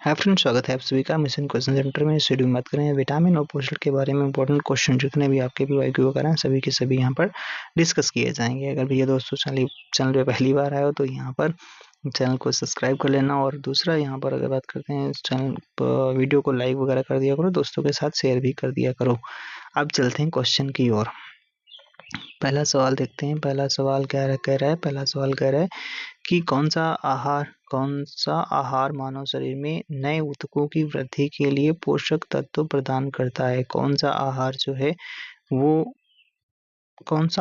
Hi friends, स्वागत है आप सभी का मिशन क्वेश्चन सेंटर में। इस वीडियो में बात करें विटामिन और पोषण के बारे में। इंपॉर्टेंट क्वेश्चन जितने भी आपके भी वाईक्यू वगैरह हैं सभी के सभी यहाँ पर डिस्कस किए जाएंगे। अगर भैया दोस्तों चैनल पे पहली बार आए हो तो यहाँ पर चैनल को सब्सक्राइब कर लेना। और दूसरा यहाँ पर अगर बात करते हैं चैनल वीडियो को लाइक वगैरह कर दिया करो, दोस्तों के साथ शेयर भी कर दिया करो। अब चलते हैं क्वेश्चन की ओर। पहला सवाल देखते हैं। पहला सवाल कह रहा है कि कौन सा आहार मानव शरीर में नए ऊतकों की वृद्धि के लिए पोषक तत्व प्रदान करता है। कौन सा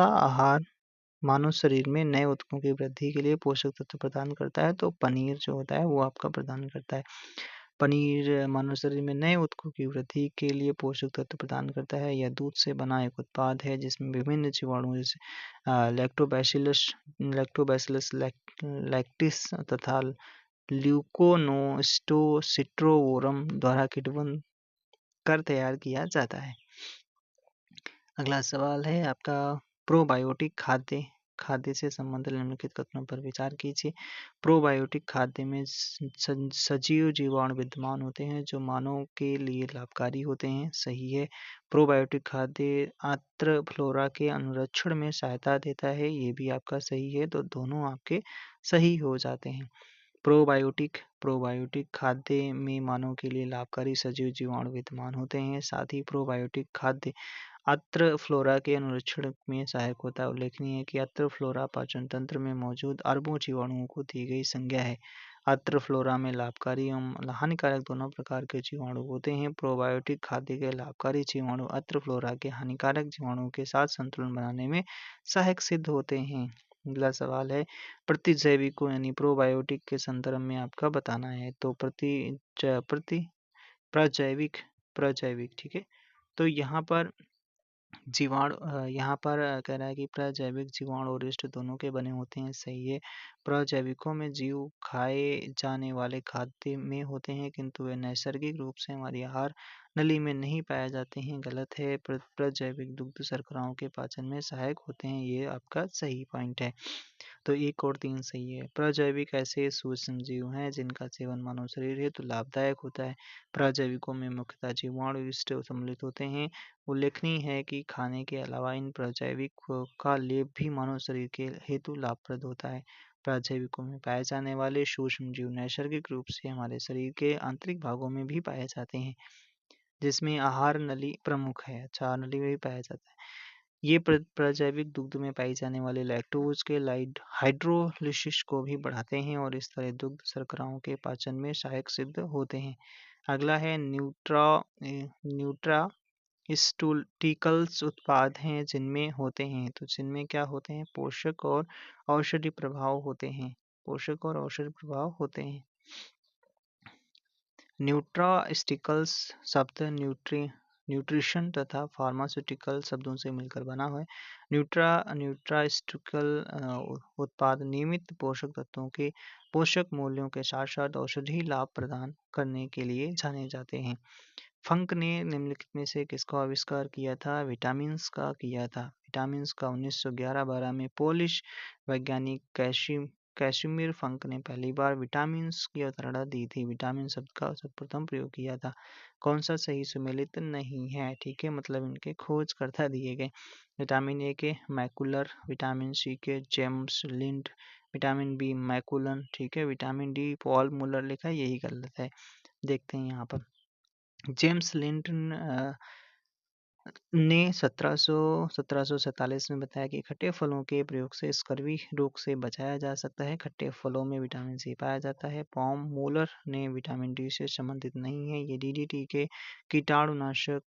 आहार मानव शरीर में नए ऊतकों की वृद्धि के लिए पोषक तत्व प्रदान करता है? तो पनीर जो होता है वो आपका प्रदान करता है। पनीर मानव शरीर में नए ऊतकों की वृद्धि के लिए पोषक तत्व प्रदान करता है। यह दूध से बना एक उत्पाद है जिसमें विभिन्न जीवाणु जैसे लैक्टोबैसिलस लैक्टिस तथा ल्यूकोनोस्टोसिट्रोवोरम द्वारा किण्वन कर तैयार किया जाता है। अगला सवाल है आपका प्रोबायोटिक खाद्य से संबंधित निम्नलिखित कथनों पर विचार कीजिए। प्रोबायोटिक खाद्य में सजीव जीवाणु विद्यमान होते हैं जो मानव के लिए लाभकारी होते हैं। सही है। प्रोबायोटिक खाद्य आंत्र फ्लोरा के अनुरक्षण में सहायता देता है, ये भी आपका सही है। तो दोनों आपके सही हो जाते हैं। प्रोबायोटिक खाद्य में मानव के लिए लाभकारी सजीव जीवाणु विद्यमान होते हैं। साथ ही प्रोबायोटिक खाद्य आंत्र फ्लोरा के अनुरक्षण में सहायक होता है। उल्लेखनीय है कि आंत्र फ्लोरा पाचन तंत्र में मौजूद अरबों जीवाणुओं को दी गई संज्ञा है। आंत्र फ्लोरा में लाभकारी एवं हानिकारक दोनों प्रकार के जीवाणु होते हैं। प्रोबायोटिक खाद्य के लाभकारी जीवाणु आंत्र फ्लोरा के हानिकारक जीवाणुओं के साथ संतुलन बनाने में सहायक सिद्ध होते हैं। अगला सवाल है प्रतिजैविकों यानी प्रोबायोटिक के संदर्भ में आपका बताना है। तो प्रजैविक ठीक है। तो यहाँ पर कह रहा है कि प्रजैविक जीवाणु और यीस्ट दोनों के बने होते हैं। सही है। प्रजैविकों में जीव खाए जाने वाले खाद्य में होते हैं किंतु वे नैसर्गिक रूप से हमारी आहार नली में नहीं पाए जाते हैं। गलत है। प्रजैविक दुग्ध शर्कराओं के पाचन में सहायक होते हैं, ये आपका सही पॉइंट है। तो 1 और 3 सही है। प्रजैविक ऐसे सूक्ष्म जीव हैं जिनका सेवन मानव शरीर हेतु लाभदायक होता है। प्रजैविकों में मुख्यतः जीवाणु यीस्ट सम्मिलित होते हैं। उल्लेखनीय है कि खाने के अलावा इन प्रजैविक का लेप भी मानव शरीर के हेतु लाभप्रद होता है। प्रजैविकों में पाए जाने वाले सूक्ष्म जीव नैसर्गिक रूप से हमारे शरीर के आंतरिक भागों में भी पाए जाते हैं, जिसमें आहार नली प्रमुख है। अच्छा, आहार नली में भी पाया जाता है। ये प्रजैविक दुग्ध में पाई जाने वाले लैक्टोज के हाइड्रोलिसिस को भी बढ़ाते हैं और इस तरह दुग्ध शर्कराओं के पाचन में सहायक सिद्ध होते हैं। अगला है न्यूट्रा स्टूटिकल्स उत्पाद हैं जिनमें होते हैं। तो जिनमें क्या होते हैं? पोषक और औषधि प्रभाव होते हैं। न्यूट्रास्टिकल्स शब्द न्यूट्रिशन तथा फार्मास्यूटिकल शब्दों से मिलकर बना है। न्यूट्रास्टिकल उत्पाद नियमित पोषक तत्वों के पोषक मूल्यों के साथ साथ औषधि लाभ प्रदान करने के लिए जाने जाते हैं। फंक ने निम्नलिखित में से किसका आविष्कार किया था? विटामिन्स का किया था। विटामिन्स का 1911-12 में पोलिश वैज्ञानिक कैसिमिर फंक ने पहली बार विटामिन्स की अवधारणा दी थी। विटामिन शब्द का सर्वप्रथम प्रयोग किया था। कौन सा सही सुमेलित नहीं है? ठीक है, मतलब इनके खोजकर्ता दिए गए। विटामिन ए के मैकुलर, विटामिन सी के जेम्स लिंड, विटामिन बी मैकुलन, ठीक है। विटामिन डी पॉल मुलर लिखा है, यही गलत है। देखते हैं यहाँ पर जेम्स लिंड ने 1747 में बताया कि खट्टे फलों के प्रयोग से स्कर्वी रोग से बचाया जा सकता है। खट्टे फलों में विटामिन सी पाया जाता है। पॉम मूलर ने विटामिन डी से संबंधित नहीं है। ये डीडीटी के कीटनाशक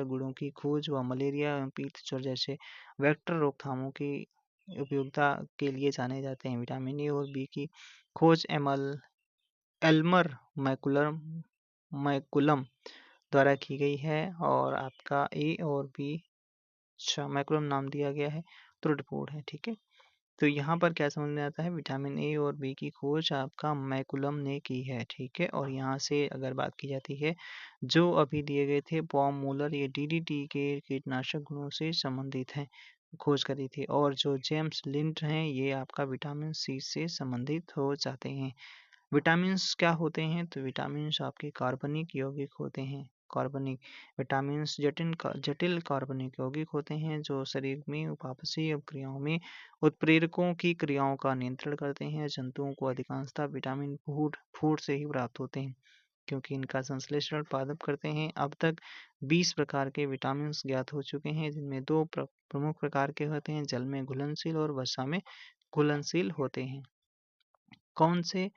गुणों की खोज व मलेरिया एवं पीत ज्वर जैसे वेक्टर रोकथामों की उपयोगिता के लिए जाने जाते हैं। विटामिन ए और बी की खोज एल्मर मैकुलम द्वारा की गई है और आपका ए और बी मैकुलम नाम दिया गया है, त्रुटिपूर्ण है। ठीक है, तो यहाँ पर क्या समझ में आता है? विटामिन ए और बी की खोज आपका मैकुलम ने की है। ठीक है, और यहाँ से अगर बात की जाती है जो अभी दिए गए थे पॉम मूलर, ये डीडीटी के कीटनाशक गुणों से संबंधित हैं, खोज करी थी। और जो जेम्स लिंड हैं ये आपका विटामिन सी से संबंधित हो जाते हैं। विटामिन्स क्या होते हैं? तो विटामिन्स आपके कार्बनिक यौगिक होते हैं। कार्बनिक विटामिन्स जटिल कार्बनिक यौगिक होते हैं जो शरीर में उपापचयी क्रियाओं में उत्प्रेरकों की क्रियाओं का नियंत्रण करते हैं। जंतुओं को अधिकांशतः विटामिन फूड फूड से ही प्राप्त होते हैं क्योंकि इनका संश्लेषण पादप करते हैं। अब तक 20 प्रकार के विटामिन्स ज्ञात हो चुके हैं जिनमें दो प्रमुख प्रकार के होते हैं, जल में घुलनशील और वसा में घुलनशील होते हैं। कौन से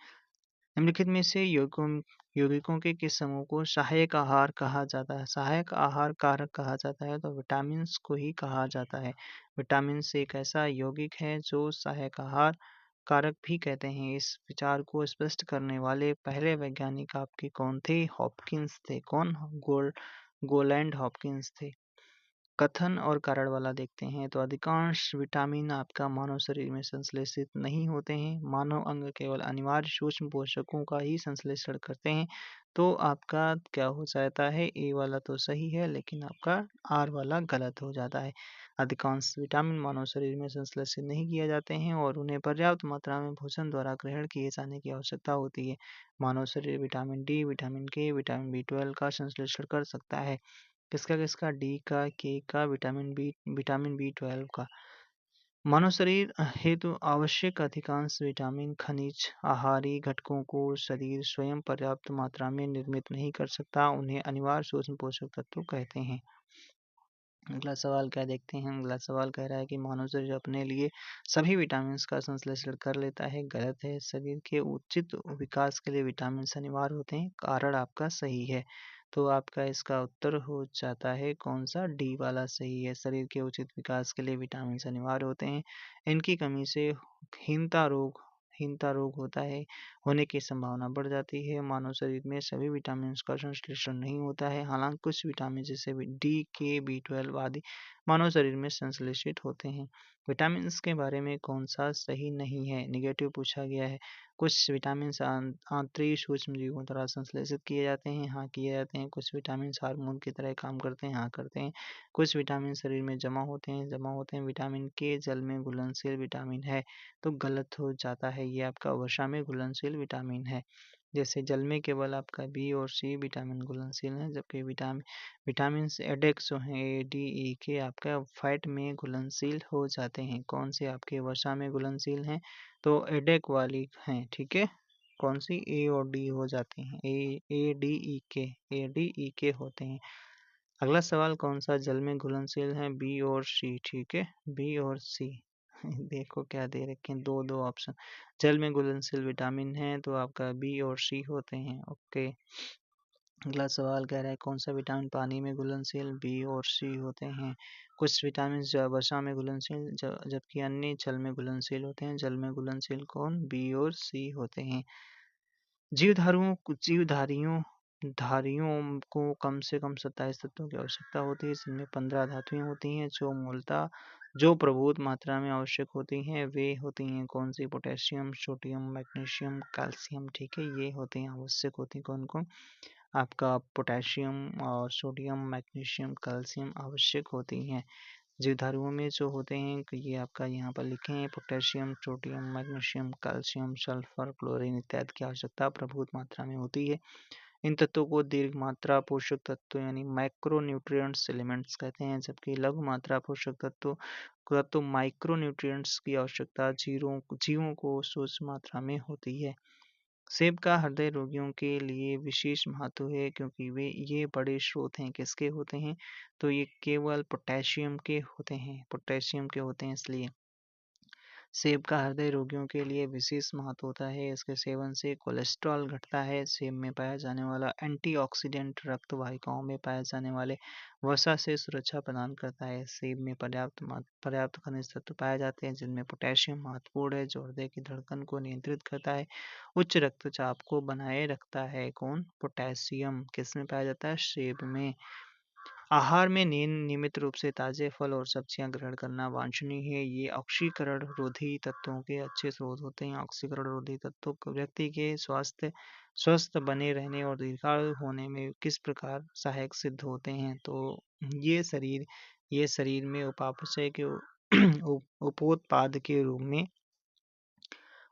निम्नलिखित में से यौगिकों के किस समूह को सहायक आहार कहा जाता है? सहायक आहार कारक कहा जाता है तो विटामिन्स को ही कहा जाता है। विटामिन एक ऐसा यौगिक है जो सहायक आहार कारक भी कहते हैं। इस विचार को स्पष्ट करने वाले पहले वैज्ञानिक आपके कौन थे? हॉपकिंस थे। कौन? गोलैंड हॉपकिंस थे। कथन और कारण वाला देखते हैं तो अधिकांश विटामिन आपका मानव शरीर में संश्लेषित नहीं होते हैं। मानव अंग केवल अनिवार्य सूक्ष्म पोषकों का ही संश्लेषण करते हैं। तो आपका क्या हो जाता है? ए वाला तो सही है लेकिन आपका आर वाला गलत हो जाता है। अधिकांश विटामिन मानव शरीर में संश्लेषित नहीं किए जाते हैं और उन्हें पर्याप्त मात्रा में भोजन द्वारा ग्रहण किए जाने की आवश्यकता होती है। मानव शरीर विटामिन डी, विटामिन के, विटामिन B12 का संश्लेषण कर सकता है। किसका? डी का, के का, विटामिन B12 का। मानव शरीर हेतु आवश्यक अधिकांश विटामिन, खनिज, आहारी घटकों को शरीर स्वयं पर्याप्त मात्रा में निर्मित नहीं कर सकता। उन्हें अनिवार्य सूक्ष्म पोषक तत्व कहते हैं। अगला सवाल क्या देखते हैं? अगला सवाल कह रहा है कि मानव शरीर अपने लिए सभी विटामिन का संश्लेषण कर लेता है। गलत है। शरीर के उचित विकास के लिए विटामिन अनिवार्य होते हैं। कारण आपका सही है। तो आपका इसका उत्तर हो जाता है कौन सा? डी वाला सही है। शरीर के उचित विकास के लिए विटामिन अनिवार्य होते हैं। इनकी कमी से हीनता रोग होता है, होने की संभावना बढ़ जाती है। मानव शरीर में सभी विटामिन का संश्लेषण नहीं होता है। हालांकि कुछ विटामिन जैसे डी, के, B12 आदि मानव शरीर में संश्लेषित होते हैं। विटामिन के बारे में कौन सा सही नहीं है? निगेटिव पूछा गया है। कुछ विटामिन आंतरिक सूक्ष्म जीवों द्वारा संश्लेषित किए जाते हैं। हाँ, किए जाते हैं। कुछ विटामिन हार्मोन की तरह काम करते हैं। हाँ, करते हैं। कुछ विटामिन शरीर में जमा होते हैं। विटामिन के जल में घुलनशील विटामिन है तो गलत हो जाता है। ये आपका वसा में घुलनशील विटामिन है। जैसे जल में केवल आपका बी और सी विटामिन घुलनशील है, जबकि विटामिन एडेक्स जो है ADE के आपका फैट में घुलनशील हो जाते हैं। कौन से आपके वसा में घुलनशील हैं? तो एडेक वाली हैं। ठीक है। कौन सी? ए और डी हो जाती हैं। ADE के होते हैं। अगला सवाल कौन सा जल में घुलनशील है? बी और सी। ठीक है, बी और सी। देखो क्या दे रखे हैं, दो ऑप्शन। जल में घुलनशील विटामिन है तो आपका बी और सी होते हैं। ओके। अगला सवाल कह रहा है कौन सा विटामिन पानी में घुलनशील? बी और सी होते हैं। कुछ विटामिन वसा में घुलनशील जबकि अन्य जल में घुलनशील होते हैं। जल में घुलनशील कौन? बी और सी होते हैं। जीवधारियों को कम से कम 27 तत्वों की आवश्यकता होती है। जिनमें 15 धातुएं होती हैं जो प्रभुत मात्रा में आवश्यक होती हैं। वे होती हैं कौन सी? Potassium, sodium, magnesium, calcium. ठीक है, ये होते हैं आवश्यक होती हैं। कौन कौन? आपका पोटेशियम और सोडियम, मैग्नीशियम, कैल्शियम आवश्यक होती हैं। जीवधारुओं में जो होते हैं ये आपका यहाँ पर लिखे हैं। Potassium, sodium, magnesium, calcium, sulphur, chlorine इत्यादि की आवश्यकता प्रभुत मात्रा में होती है। इन तत्वों को दीर्घ मात्रा पोषक तत्व यानी माइक्रोन्यूट्रिएंट्स एलिमेंट्स कहते हैं, जबकि लघु मात्रा पोषक तत्व माइक्रोन्यूट्रिएंट्स की आवश्यकता जीवों को सूक्ष्म मात्रा में होती है। सेब का हृदय रोगियों के लिए विशेष महत्व है क्योंकि ये बड़े स्रोत हैं। किसके होते हैं? तो ये केवल पोटेशियम के होते हैं इसलिए सेब का हृदय रोगियों के लिए विशेष महत्व होता है। इसके सेवन से कोलेस्ट्रॉल घटता है। सेब में पाया जाने वाला एंटीऑक्सीडेंट रक्त वाहिकाओं में पाए जाने वाले वसा से सुरक्षा प्रदान करता है। सेब में पर्याप्त खनिज तत्व पाए जाते हैं जिनमें पोटेशियम महत्वपूर्ण है जो हृदय की धड़कन को नियंत्रित करता है, उच्च रक्तचाप को बनाए रखता है। कौन? पोटेशियम। किस में पाया जाता है? सेब में। आहार में नियमित रूप से ताजे फल और सब्जियां ग्रहण करना वांछनीय है। ये ऑक्सीकरण रोधी तत्वों के अच्छे स्रोत होते हैं। ऑक्सीकरण रोधी तत्व व्यक्ति के स्वस्थ बने रहने और दीर्घायु होने में किस प्रकार सहायक सिद्ध होते हैं? तो ये शरीर में उपापचय के उपोत्पाद के रूप में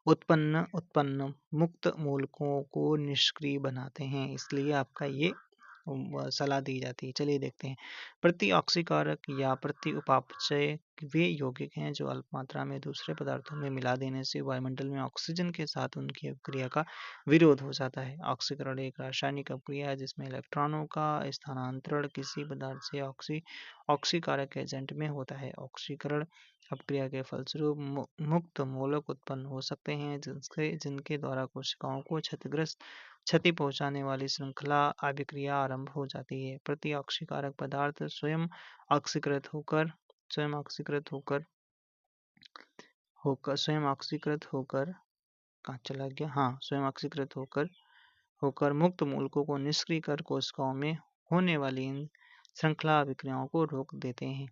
उत्पन्न मुक्त मूलकों को निष्क्रिय बनाते हैं, इसलिए आपका ये सलाह दी जाती है। चलिए देखते हैं। प्रति ऑक्सीकारक या प्रति उपापचय वे यौगिक हैं जो अल्प मात्रा में दूसरे पदार्थों में मिला देने से वायुमंडल में ऑक्सीजन के साथ उनकी अभिक्रिया का विरोध हो जाता है। ऑक्सीकरण एक रासायनिक अभिक्रिया है जिसमें इलेक्ट्रॉनों का स्थानांतरण किसी पदार्थ से ऑक्सीकारक एजेंट में होता है। ऑक्सीकरण अपक्रिया के फलस्वरूप मुक्त मूलक उत्पन्न हो सकते हैं जिनके द्वारा कोशिकाओं को क्षति पहुंचाने वाली श्रृंखला अभिक्रिया आरंभ हो जाती है। प्रति ऑक्सीकारक पदार्थ स्वयं ऑक्सीकृत होकर कहाँ चला गया, हाँ, स्वयं ऑक्सीकृत होकर मुक्त मूलकों को निष्क्रिय कर कोशिकाओं में होने वाली इन श्रृंखला अभिक्रियाओं को रोक देते हैं।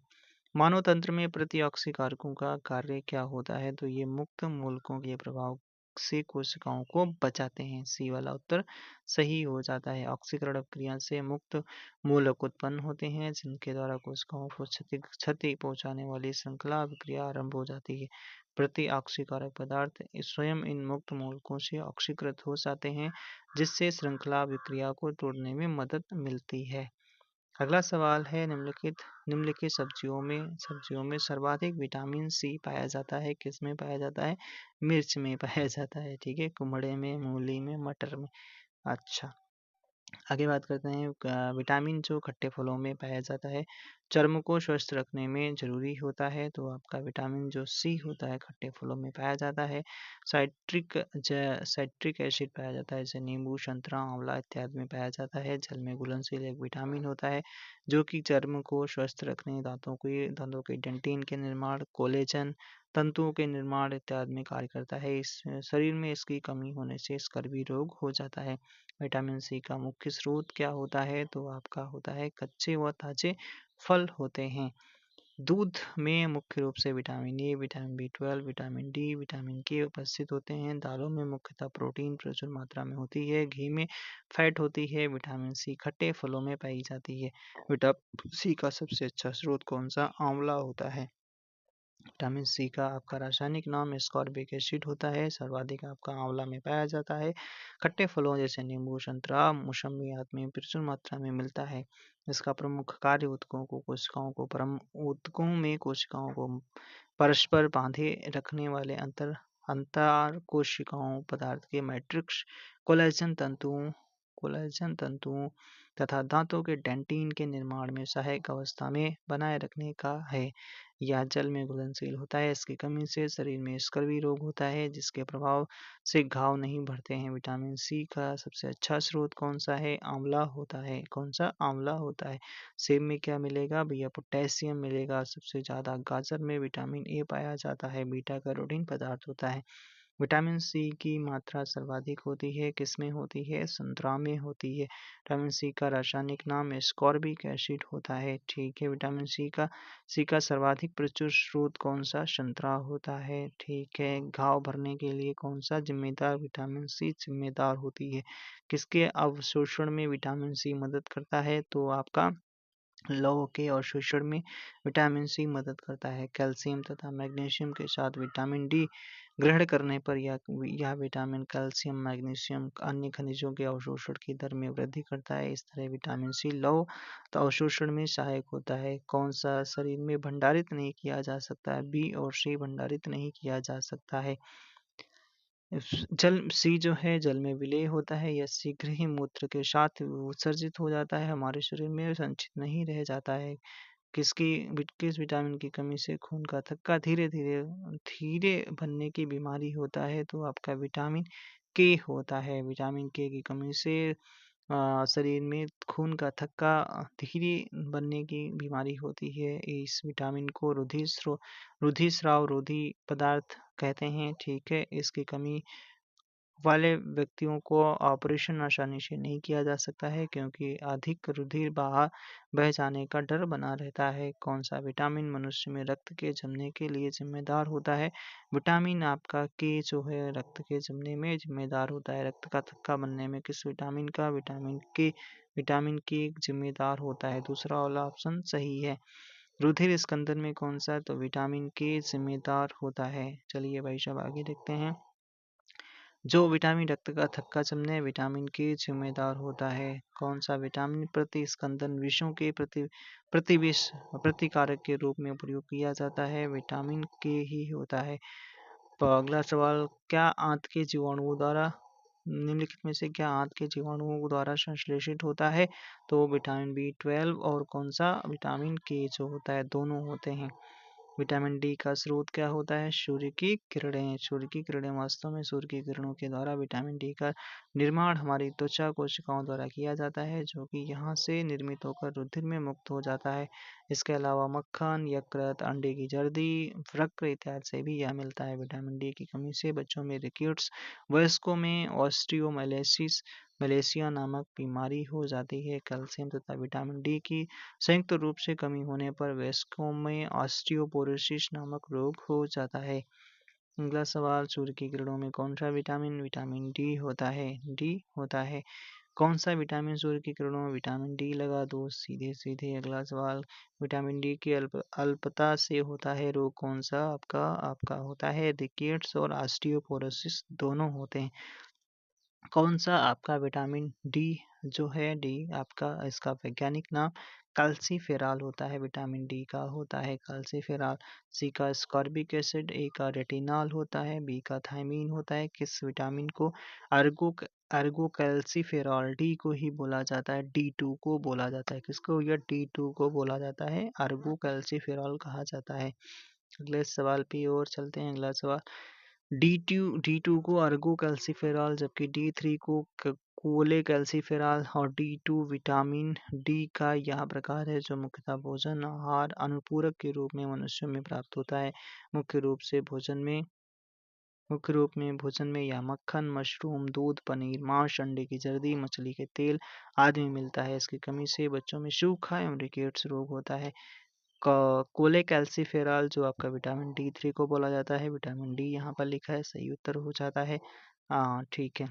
मानव तंत्र में प्रतिऑक्सीकारकों का कार्य क्या होता है, तो ये मुक्त मूलकों के प्रभाव से कोशिकाओं को बचाते हैं। सी वाला उत्तर सही हो जाता है। ऑक्सीकरण अभिक्रिया से मुक्त मूलक उत्पन्न होते हैं जिनके द्वारा कोशिकाओं को क्षति पहुंचाने वाली श्रृंखला अभिक्रिया आरंभ हो जाती है। प्रति ऑक्सीकारक पदार्थ स्वयं इन मुक्त मूलकों से ऑक्सीकृत हो जाते हैं जिससे श्रृंखला अभिक्रिया को तोड़ने में मदद मिलती है। अगला सवाल है, निम्नलिखित सब्जियों में सर्वाधिक विटामिन सी पाया जाता है। किस में पाया जाता है? मिर्च में पाया जाता है। ठीक है, कुम्हड़े में, मूली में, मटर में। अच्छा, आगे बात करते हैं। विटामिन जो खट्टे फलों में पाया जाता है, चर्म को स्वस्थ रखने में जरूरी होता है, तो आपका विटामिन जो सी होता है खट्टे फलों में पाया जाता है। साइट्रिक एसिड पाया जाता है, जैसे नींबू, संतरा, आंवला इत्यादि में पाया जाता है। जल में घुलनशील एक विटामिन होता है जो कि चर्म को स्वस्थ रखने, दांतों के डेंटिन के निर्माण, कोलेजन तंतुओं के निर्माण इत्यादि में कार्य करता है। इस शरीर में इसकी कमी होने से स्कर्वी रोग हो जाता है। विटामिन सी का मुख्य स्रोत क्या होता है, तो आपका होता है कच्चे व ताजे फल होते हैं। दूध में मुख्य रूप से vitamin A, vitamin B12, vitamin D, vitamin के उपस्थित होते हैं। दालों में मुख्यतः प्रोटीन प्रचुर मात्रा में होती है। घी में फैट होती है। विटामिन सी खट्टे फलों में पाई जाती है। विटामिन सी का सबसे अच्छा स्रोत कौन सा? आंवला होता है। विटामिन सी का आपका रासायनिक नाम एस्कॉर्बिक एसिड होता है। सर्वाधिक आपका आंवला में पाया जाता है। खट्टे फलों जैसे नींबू, संतरा, मौसमी आदि में प्रचुर मात्रा में मिलता है। इसका प्रमुख कार्य ऊतकों में कोशिकाओं को परस्पर बांधे रखने वाले अंतर कोशिकाओं पदार्थ के मैट्रिक्स, कोलेजन तंतुओं तथा दांतों के डेंटिन के निर्माण में सहायक अवस्था में बनाए रखने का है। यह जल में घुलनशील होता है। इसकी कमी से शरीर में स्कर्वी रोग होता है जिसके प्रभाव से घाव नहीं बढ़ते हैं। विटामिन सी का सबसे अच्छा स्रोत कौन सा है? आंवला होता है। कौन सा? आंवला होता है। सेब में क्या मिलेगा भैया? पोटेशियम मिलेगा सबसे ज्यादा। गाजर में विटामिन ए पाया जाता है, बीटा कैरोटीन पदार्थ होता है। विटामिन सी की मात्रा सर्वाधिक होती है, किसमें होती है? संतरा में होती है। विटामिन सी का रासायनिक नाम एस्कॉर्बिक एसिड होता है। ठीक है, विटामिन सी का सर्वाधिक प्रचुर स्रोत कौन सा? संतरा होता है। ठीक है, घाव भरने के लिए कौन सा जिम्मेदार? विटामिन सी जिम्मेदार होती है। किसके अवशोषण में विटामिन सी मदद करता है? तो आपका लौह के अवशोषण में विटामिन सी मदद करता है। कैल्शियम तथा मैग्नीशियम के साथ विटामिन डी ग्रहण करने पर यह विटामिन कैल्शियम, मैग्नीशियम, अन्य खनिजों के अवशोषण की दर में वृद्धि करता है। इस तरह विटामिन सी लौह अवशोषण में सहायक होता है। कौन सा शरीर में भंडारित नहीं किया जा सकता है? बी और सी भंडारित नहीं किया जा सकता है। सी जो है जल में विलेय होता है। यह शीघ्र ही मूत्र के साथ उत्सर्जित हो जाता है, हमारे शरीर में संचित नहीं रह जाता है। किस विटामिन की कमी से खून का थक्का धीरे बनने की बीमारी होता है? तो आपका विटामिन के होता है। विटामिन के की कमी से शरीर में खून का थक्का धीरे बनने की बीमारी होती है। इस विटामिन को रुधिस्राव रोधी पदार्थ कहते हैं। ठीक है, इसकी कमी वाले व्यक्तियों को ऑपरेशन आसानी से नहीं किया जा सकता है क्योंकि अधिक रुधिर बह जाने का डर बना रहता है। कौन सा विटामिन मनुष्य में रक्त के जमने के लिए जिम्मेदार होता है? विटामिन आपका के जो है रक्त के जमने में जिम्मेदार होता है। रक्त का थक्का बनने में किस विटामिन का? विटामिन के जिम्मेदार होता है। दूसरा वाला ऑप्शन सही है। रुधिर स्कंदन में कौन सा? तो विटामिन के जिम्मेदार होता है। चलिए भाई साहब आगे देखते हैं। जो विटामिन रक्त का थक्का जमने विटामिन के जिम्मेदार होता है? कौन सा विटामिन प्रतिस्कंदन विषों के प्रतिविष प्रतिकारक के रूप में प्रयोग किया जाता है? विटामिन के ही होता है। तो अगला सवाल, क्या आंत के जीवाणुओं द्वारा निम्नलिखित में से क्या आंत के जीवाणुओं द्वारा संश्लेषित होता है? तो विटामिन B12 और कौन सा विटामिन के जो होता है, दोनों होते हैं। विटामिन डी का स्रोत क्या होता है? सूर्य की किरणें। सूर्य की किरणें वास्तव में सूर्य की किरणों के द्वारा विटामिन डी का निर्माण हमारी त्वचा कोशिकाओं द्वारा किया जाता है, जो कि यहाँ से निर्मित होकर रुधिर में मुक्त हो जाता है। इसके अलावा मक्खन, यकृत, अंडे की जर्दी, वृक्क इत्यादि से भी यह मिलता है। विटामिन डी की कमी से बच्चों में रिकेट्स, वयस्कों में ऑस्टियोमाइलिसिस मलेशिया नामक बीमारी हो जाती है। कैल्शियम तथा विटामिन डी की संयुक्त रूप से कमी होने पर वयस्कों में ऑस्टियोपोरोसिस नामक रोग हो जाता है। अगला सवाल, सूर्य की किरणों में कौन सा विटामिन विटामिन डी होता है? डी होता है। कौन सा विटामिन सूर्य की किरणों में विटामिन डी लगा दो सीधे सीधे। अगला सवाल, विटामिन डी की अल्पता से होता है रोग कौन सा? आपका आपका होता है रिकेट्स और ऑस्टियोपोरोसिस दोनों होते हैं। कौन सा आपका विटामिन डी जो है, डी आपका इसका वैज्ञानिक नाम कैल्सीफेरॉल होता है। विटामिन डी का होता है कैल्सीफेरॉल। सी का स्कॉर्बिक एसिड, ए का रेटिनॉल होता है, बी का थायमीन होता है। किस विटामिन को अर्गो कैल्सीफेरॉल डी को ही बोला जाता है, D2 को बोला जाता है। किसको? यह D2 को बोला जाता है, अर्गो कैल्सीफेरॉल कहा जाता है। अगले सवाल पे और चलते हैं। अगला सवाल, डी टू को अर्गो कैल्सीफेरॉल जबकि D3 को कोले कैल्सीफेरॉल और D2 विटामिन डी का यह प्रकार है जो मुख्यतः भोजन आहार अनुपूरक के रूप में मनुष्यों में प्राप्त होता है। मुख्य रूप में भोजन में यह मक्खन, मशरूम, दूध, पनीर, मांस, अंडे की जर्दी, मछली के तेल आदि में मिलता है। इसकी कमी से बच्चों में सूखा एवं रिकेट्स रोग होता है। कोले कैल्सीफेरॉल जो आपका विटामिन D3 को बोला जाता है, विटामिन डी यहाँ पर लिखा है, सही उत्तर हो जाता है। ठीक है,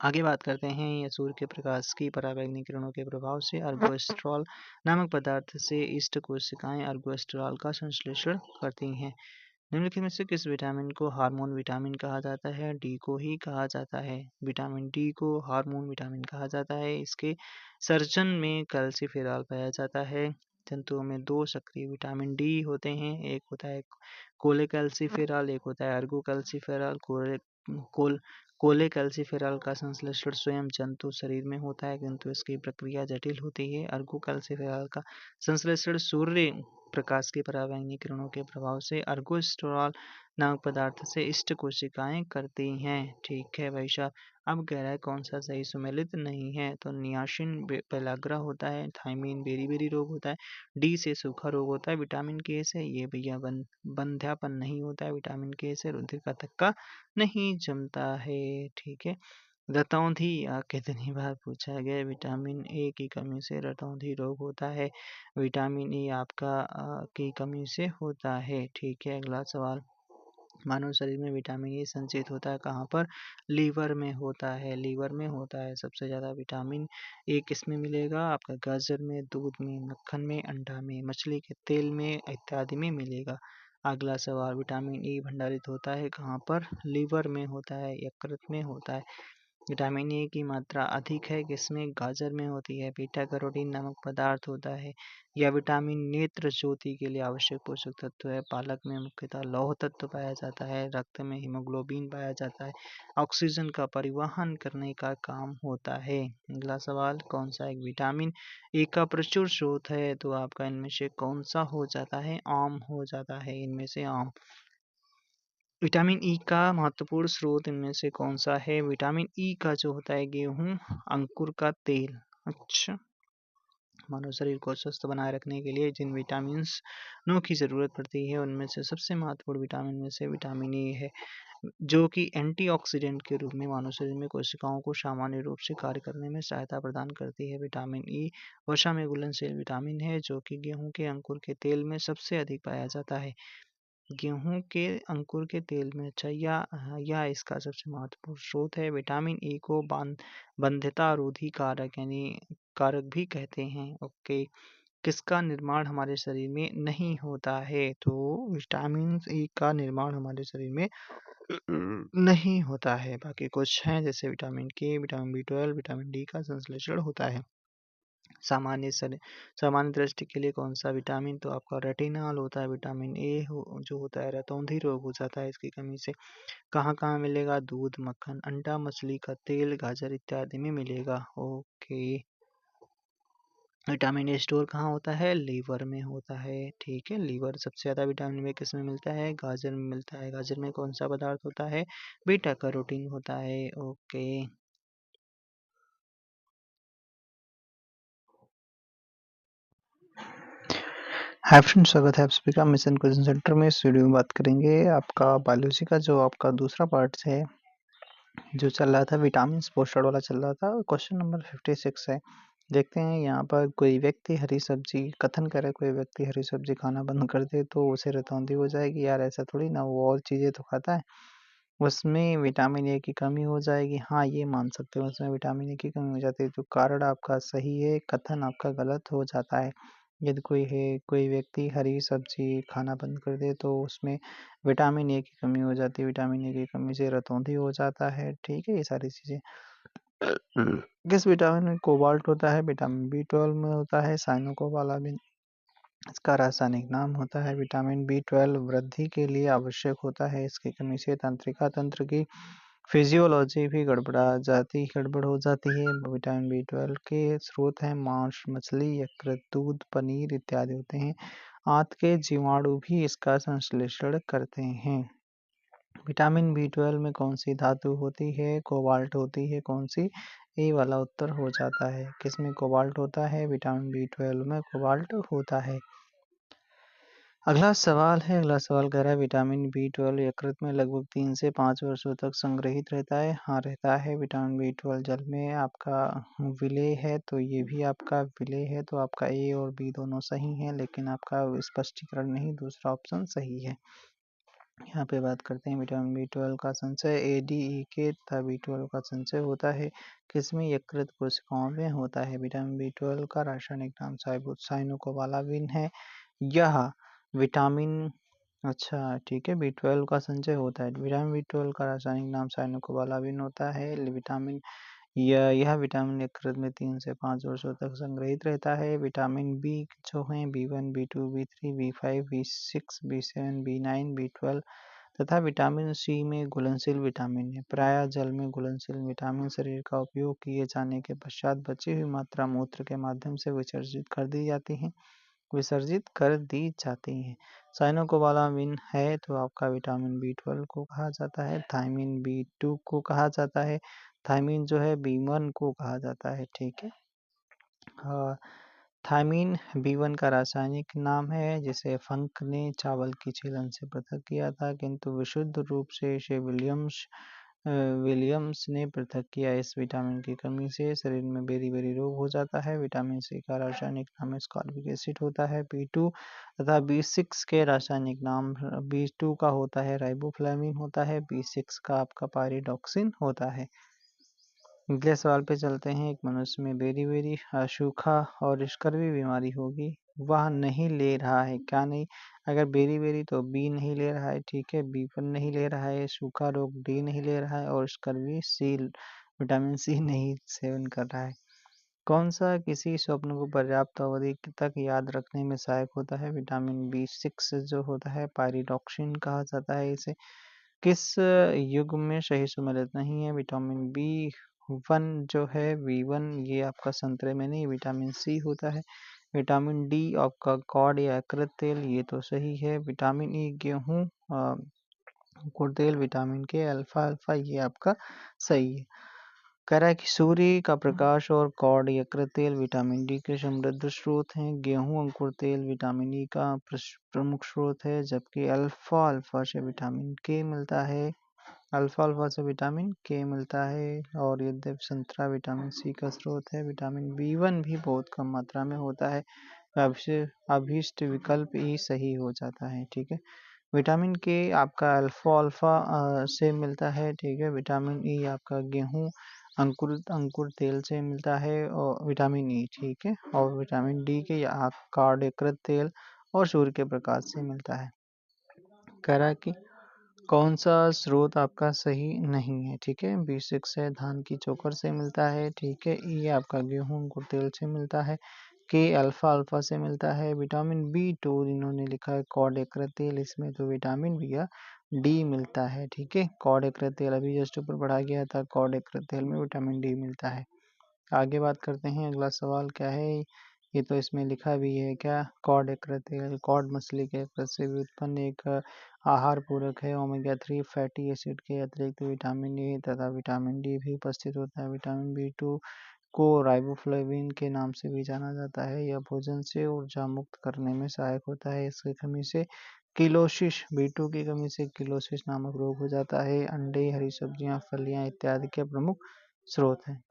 आगे बात करते हैं। यह सूर्य के प्रकाश की पराबैंगनी किरणों के प्रभाव से अर्गोस्ट्रॉल नामक पदार्थ से इष्ट कोशिकाएं अर्गोस्ट्रॉल का संश्लेषण करती हैं। निम्नलिखित में से किस विटामिन को हार्मोन विटामिन कहा जाता है? डी को ही कहा जाता है। विटामिन डी को हार्मोन विटामिन कहा जाता है। इसके सर्जन में कैल्सीफेरॉल पाया जाता है। जंतुओं में दो सक्रिय विटामिन डी होते हैं, एक होता है कोले कैल्सीफेरॉल, एक होता है अर्गो कैल्सीफेरॉल। कोले कैल्सीफेरॉल का संश्लेषण स्वयं जंतु शरीर में होता है, किंतु इसकी प्रक्रिया जटिल होती है। अर्गो कैल्सीफेरॉल का संश्लेषण सूर्य प्रकाश की पराबैंगनी किरणों के प्रभाव से अर्गोस्टेरॉल नामक पदार्थ से इष्ट कोशिकाएं करती हैं। ठीक है भाई साहब, अब कह रहा है कौन सा सही सुमेलित नहीं है, तो नियासिन पेलाग्रा होता है, थायमीन बेरी रोग होता है, डी से सूखा रोग होता है, विटामिन के से ये भैया बंध्यापन नहीं होता है, विटामिन के से रुधिर का थक्का नहीं जमता है। ठीक है, रतौंधी कितनी बार पूछा गया? विटामिन ए की कमी से रतौंधी रोग होता है, विटामिन ए आपका की कमी से होता है। ठीक है, अगला सवाल, मानव शरीर में विटामिन ए संचित होता है कहाँ पर? लीवर में होता है, लीवर में होता है। सबसे ज़्यादा विटामिन ए किस में मिलेगा? आपका गाजर में, दूध में, मक्खन में, अंडा में, मछली के तेल में इत्यादि में मिलेगा। अगला सवाल, विटामिन ई भंडारित होता है कहाँ पर? लीवर में होता है, यकृत में होता है। विटामिन ए की मात्रा अधिक है किसमें? गाजर में होती है। बीटा कैरोटीन नामक पदार्थ होता है। यह विटामिन नेत्र ज्योति के लिए आवश्यक पोषक तत्व है। पालक में मुख्यतः लौह तत्व पाया जाता है। रक्त में हीमोग्लोबिन पाया जाता है। ऑक्सीजन का परिवहन करने का काम होता है। अगला सवाल, कौन सा एक विटामिन ए का प्रचुर स्रोत है? तो आपका इनमें से कौन सा हो जाता है? आम हो जाता है, इनमें से आम। विटामिन ई का महत्वपूर्ण स्रोत इनमें से कौन सा है? विटामिन ई का जो होता है गेहूं, अंकुर का तेल। अच्छा, मानव शरीर को स्वस्थ बनाए रखने के लिए जिन विटामिन्स नो की ज़रूरत पड़ती है उनमें से सबसे महत्वपूर्ण विटामिन में से विटामिन ए है, जो कि एंटीऑक्सीडेंट के रूप में मानव शरीर में कोशिकाओं को सामान्य रूप से कार्य करने में सहायता प्रदान करती है। विटामिन ई वसा में घुलनशील विटामिन है, जो कि गेहूं के अंकुर के तेल में सबसे अधिक पाया जाता है। गेहूं के अंकुर के तेल में अच्छा, यह इसका सबसे महत्वपूर्ण स्रोत है। विटामिन ई को बंध्यता रोधी कारक यानी कारक भी कहते हैं। ओके, किसका निर्माण हमारे शरीर में नहीं होता है? तो विटामिन ई का निर्माण हमारे शरीर में नहीं होता है। बाकी कुछ हैं जैसे विटामिन के, विटामिन बी 12, विटामिन डी का संश्लेषण होता है। सामान्य दृष्टि के लिए कौन सा विटामिन, तो आपका रेटिनॉल होता है। विटामिन ए जो होता है रतौंधी रोग हो जाता है इसकी कमी से। कहाँ कहाँ मिलेगा, दूध, मक्खन, अंडा, मछली का तेल, गाजर इत्यादि में मिलेगा। ओके। विटामिन ए स्टोर कहाँ होता है, लीवर में होता है। ठीक है, लीवर सबसे ज़्यादा विटामिन ए किस में मिलता है, गाजर में मिलता है। गाजर में कौन सा पदार्थ होता है, बीटा कैरोटीन होता है। ओके। हाय फ्रेंड्स, स्वागत है आप सभी का मिशन क्वेश्चन सेंटर में। इस वीडियो में बात करेंगे आपका बायोलॉजी का जो आपका दूसरा पार्ट है, जो चल रहा था विटामिन पोस्टर वाला चल रहा था। क्वेश्चन नंबर 56 है। देखते हैं यहाँ पर, कोई व्यक्ति हरी सब्जी, कथन करे कोई व्यक्ति हरी सब्जी खाना बंद कर दे तो उसे रतौंधी हो जाएगी। यार ऐसा थोड़ी ना, वो और चीज़ें तो खाता है, उसमें विटामिन ए की कमी हो जाएगी। हाँ, ये मान सकते हो, उसमें विटामिन ए की कमी हो जाती है। तो कारण आपका सही है, कथन आपका गलत हो जाता है। यदि कोई व्यक्ति हरी सब्जी खाना बंद कर दे तो उसमें विटामिन ए की कमी हो जाती है। विटामिन ए की कमी से रतौंधी हो जाता है। ठीक है, ये सारी चीज़ें। किस विटामिन में कोबाल्ट होता है, विटामिन बी 12 में होता है। साइनोकोबालामिन इसका रासायनिक नाम होता है। विटामिन बी 12 वृद्धि के लिए आवश्यक होता है। इसकी कमी से तंत्रिका तंत्र की फिजियोलॉजी भी गड़बड़ हो जाती है। विटामिन बी 12 के स्रोत हैं मांस, मछली, यकृत, दूध, पनीर इत्यादि होते हैं। आंत के जीवाणु भी इसका संश्लेषण करते हैं। विटामिन बी 12 में कौन सी धातु होती है, कोबाल्ट होती है। कौन सी, ए वाला उत्तर हो जाता है। किसमें कोबाल्ट होता है, विटामिन बी 12 में कोबाल्ट होता है। अगला सवाल कह रहा है विटामिन बी 12 यकृत में लगभग 3 से 5 वर्षों तक संग्रहित रहता है। हाँ, रहता है। विटामिन बी 12 जल में आपका विलेय है, तो ये भी आपका विलेय है। तो आपका ए और बी दोनों सही हैं, लेकिन आपका स्पष्टीकरण नहीं, दूसरा ऑप्शन सही है। यहाँ पे बात करते हैं विटामिन बी 12 का संचय ADE तथा बी 12 का संचय होता है किसमें, यकृत कोशिकाओं में होता है। विटामिन बी 12 का रासायनिक नाम साइनोकोबालामिन है। यह विटामिन, अच्छा ठीक है, बी 12 का संचय होता है। विटामिन बी 12 का रासायनिक नाम साइनोकोबालामिन होता है। विटामिन यह विटामिन यकृत में 3 से 5 वर्षों तक संग्रहित रहता है। विटामिन बी जो है B 1, B 2, B 3, B 5, B 6, B 7, B 9, B 12 तथा विटामिन सी में घुलनशील विटामिन है। प्रायः जल में घुलनशील विटामिन शरीर का उपयोग किए जाने के पश्चात बची हुई मात्रा मूत्र के माध्यम से विसर्जित कर दी जाती है। साइनोकोबालामिन है तो आपका विटामिन बी 12 को कहा जाता है। थायमिन बी 2 को कहा जाता है। थायमिन जो है बी 1 को कहा जाता है। ठीक है। हाँ, थायमिन बी 1 का रासायनिक नाम है, जिसे फंक ने चावल की छीलन से पृथक किया था, किंतु विशुद्ध रूप से इसे विलियम्स ने पृथक किया। इस विटामिन की कमी से शरीर में बेरी-बेरी रोग हो जाता है। विटामिन सी का रासायनिक नाम एस्कॉर्बिक एसिड होता है। बी 2 तथा बी 6 के रासायनिक नाम बी 2 का होता है राइबोफ्लाविन होता है। बी 6 का आपका पायरिडॉक्सिन होता है। अगले सवाल पे चलते हैं। एक मनुष्य में बेरी-बेरी सूखा और स्कर्वी बीमारी होगी, वह नहीं ले रहा है, क्या नहीं? अगर बेरी-बेरी तो बी नहीं ले रहा है, ठीक है, बी 1 नहीं ले रहा है, सूखा रोग डी नहीं ले रहा है और स्कर्वी सी, विटामिन सी नहीं सेवन कर रहा है। कौन सा किसी स्वप्न को पर्याप्त अवधि तक याद रखने में सहायक होता है? विटामिन बी 6 जो होता है पायरिडॉक्सिन कहा जाता है इसे। किस युग में सही सम्मिलित नहीं है? विटामिन बी 1 जो है बी 1 ये आपका संतरे में नहीं, विटामिन सी होता है। विटामिन डी आपका कॉड या यकृत तेल, ये तो सही है। विटामिन ई गेहूँ, अंकुर तेल, विटामिन के अल्फा अल्फा, ये आपका सही है। कह रहा है कि सूर्य का प्रकाश और कॉड यकृत तेल विटामिन डी के समृद्ध स्रोत हैं। गेहूं अंकुर तेल विटामिन ई का प्रमुख स्रोत है, जबकि अल्फा अल्फा से विटामिन के मिलता है। अल्फा अल्फा से विटामिन के मिलता है। और यद्यपि संतरा विटामिन सी का स्रोत है, विटामिन बी 1 भी बहुत कम मात्रा में होता है। अभिष्ट विकल्प ई सही हो जाता है। ठीक है। विटामिन के आपका अल्फा अल्फा से मिलता है। ठीक है। विटामिन ई आपका गेहूं अंकुर अंकुर तेल से मिलता है और विटामिन ई, ठीक है। और विटामिन डी के या कार्ड यकृत तेल और सूर्य के प्रकाश से मिलता है। कह रहा है कि कौन सा स्रोत आपका सही नहीं है? ठीक है, B6 है धान की चोकर से मिलता है। ठीक है, E आपका गेहूं गुड़ तेल से मिलता है। के अल्फा अल्फा से मिलता है। विटामिन B2 इन्होंने लिखा है कॉड एकरा तेल, इसमें तो विटामिन बी या डी मिलता है। ठीक है, कॉड एकरा तेल अभी जस्ट ऊपर पढ़ा गया था, कॉड एकरा तेल में विटामिन डी मिलता है। आगे बात करते हैं, अगला सवाल क्या है? ये तो इसमें लिखा भी है क्या, कॉड एकरा तेल कॉड मछली के एकरा से भी उत्पन्न एक आहार पूरक है। ओमेगा 3 फैटी एसिड के अतिरिक्त विटामिन ए तथा विटामिन डी भी उपस्थित होता है। विटामिन B2 को राइबोफ्लेविन के नाम से भी जाना जाता है। यह भोजन से ऊर्जा मुक्त करने में सहायक होता है। इसकी कमी से किलोसिस B2 की कमी से किलोसिस नामक रोग हो जाता है। अंडे, हरी सब्जियां, फलियां इत्यादि के प्रमुख स्रोत हैं।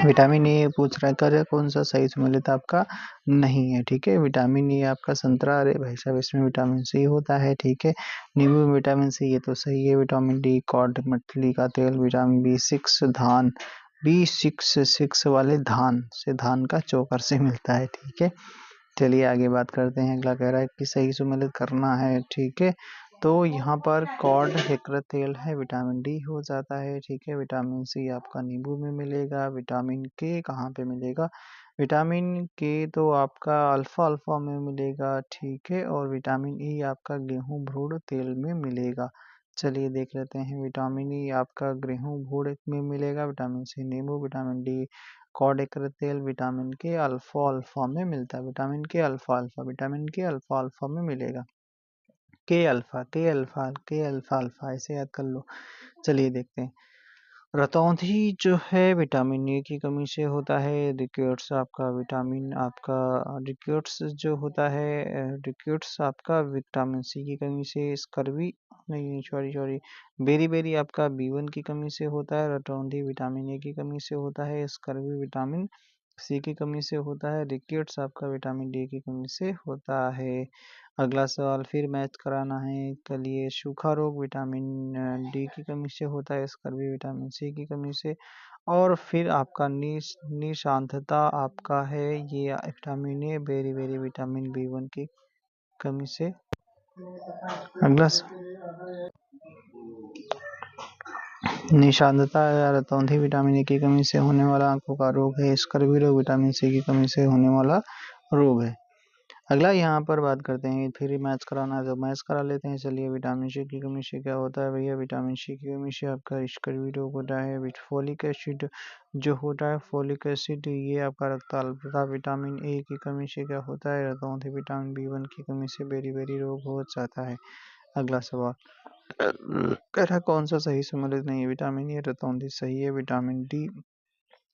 विटामिन ए पूछ रहा है कर कौन सा सही सम्मिलित आपका नहीं है। ठीक है, विटामिन ए आपका संतरा, अरे भाई साहब इसमें विटामिन सी होता है। ठीक है, नींबू में विटामिन सी, ये तो सही है। विटामिन डी कॉड मछली का तेल। विटामिन B6 धान, B6 वाले धान से, धान का चोकर से मिलता है। ठीक है, चलिए आगे बात करते हैं। अगला कह रहा है कि सही सम्मिलित करना है। ठीक है, तो यहाँ पर कॉड यकृत तेल है, विटामिन डी हो जाता है। ठीक है, विटामिन सी आपका नींबू में मिलेगा। विटामिन के कहाँ पे मिलेगा? विटामिन के तो आपका अल्फा अल्फा में मिलेगा। ठीक है, और विटामिन ई आपका गेहूं भूड़ तेल में मिलेगा। चलिए देख लेते हैं, विटामिन ई आपका गेहूं भूड़ में मिलेगा। विटामिन सी नींबू, विटामिन डी कॉड एकरा तेल, विटामिन के अल्फा अल्फा में मिलता है। विटामिन के अल्फा अल्फा, विटामिन के अल्फा अल्फा में मिलेगा। के अल्फा के अल्फा के अल्फा अल्फा ऐसे याद कर लो। चलिए देखते हैं, रतौंधी जो है विटामिन ए की कमी से होता है। रिकेट्स आपका विटामिन आपका रिकेट्स जो होता है, रिकेट्स आपका विटामिन सी की कमी से। स्कर्वी नहीं, सॉरी सॉरी, बेरी बेरी आपका B1 की कमी से होता है। रतौंधी विटामिन ए की कमी से होता है। स्कर्वी विटामिन सी की कमी से होता है। रिकेट्स आपका विटामिन डी की कमी से होता है। अगला सवाल फिर मैच कराना है। चलिए, सूखा रोग विटामिन डी की कमी से होता है। स्कर्वी विटामिन सी की कमी से। और फिर आपका निशांतता आपका है, ये vitamin A beriberi vitamin B1 की कमी से। अगला निशांतता या रतौंधी विटामिन ए की कमी से होने वाला आंखों का रोग है। स्कर्वी रोग विटामिन सी की कमी से होने वाला रोग है। अगला यहाँ पर बात करते हैं, फिर मैच कराना है तो मैच करा लेते हैं। चलिए, विटामिन सी की कमी से क्या होता है भैया? विटामिन सी की कमी से आपका स्कर्वी रोग होता है। फोलिक एसिड जो होता है, फोलिक एसिड ये आपका रक्त अल्पता। विटामिन ए की कमी से क्या होता है? रतौंधी विटामिन B1 की कमी से बेरी बेरी रोग हो जाता है। अगला सवाल कह रहा कौन सा सही सम्मिलित नहीं है? विटामिन ए रतौंधी सही है। विटामिन डी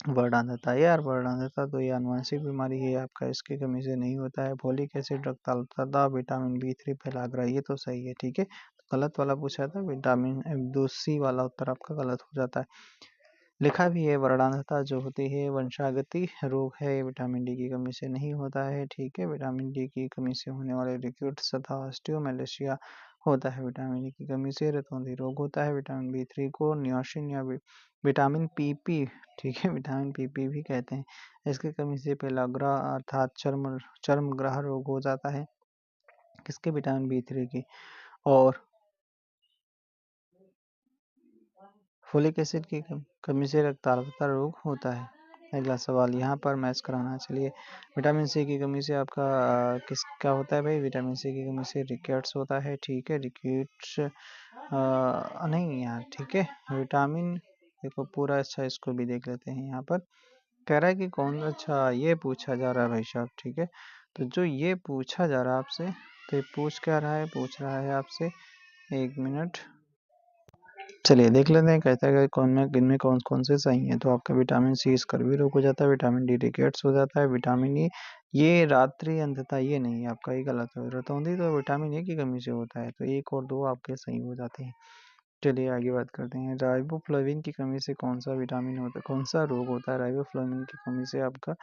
वर्णांधता, यार वर्णांधता तो ये आनुवंशिक बीमारी है आपका, इसकी कमी से नहीं होता है। फोलिक एसिड रक्त अल्पता, विटामिन B3 फैलाग्रा, ये तो सही है। ठीक है, तो गलत वाला पूछा था, विटामिन दो सी वाला उत्तर आपका गलत हो जाता है। लिखा भी है वर्णांधता जो होती है वंशागति रोग है, विटामिन डी की कमी से नहीं होता है। ठीक है, विटामिन डी की कमी से होने वाले रिकेट्स तथा ऑस्टियोमैलेशिया होता है। विटामिन डी की कमी से रतौंधी रोग होता है। विटामिन B3 को नियोसिन या विटामिन PP, ठीक है, विटामिन PP भी कहते हैं। इसकी कमी से पेलाग्रा अर्थात चर्मग्रह रोग हो जाता है। किसके? विटामिन B3 की। और फोलिक एसिड की कमी से रक्त अल्पता रोग होता है। अगला सवाल यहाँ पर मैच कराना है। चलिए, विटामिन सी की कमी से आपका किस क्या होता है भाई? विटामिन सी की कमी से रिकेट्स होता है। ठीक है, रिकेट्स नहीं यार, ठीक है, विटामिन देखो पूरा, अच्छा इसको भी देख लेते हैं। यहाँ पर कह रहा है कि कौन, अच्छा ये पूछा जा रहा है भाई साहब। ठीक है, तो जो ये पूछा जा रहा है आपसे, तो ये पूछ क्या रहा है? पूछ रहा है आपसे, एक मिनट, चलिए देख लेते हैं। कहता है कि कौन में किन में कौन कौन से सही है। तो आपका विटामिन सी स्कर्वी रोग हो जाता है। विटामिन डी रिकेट्स हो जाता है। विटामिन ई ये रात्रि अंधता, ये नहीं है आपका, ये गलत है। रतौंधी तो विटामिन ए की कमी से होता है। तो एक और दो आपके सही हो जाते हैं। चलिए आगे बात करते हैं, राइबोफ्लाविन की कमी से कौन सा विटामिन होता है, कौन सा रोग होता है? राइबोफ्लाविन की कमी से आपका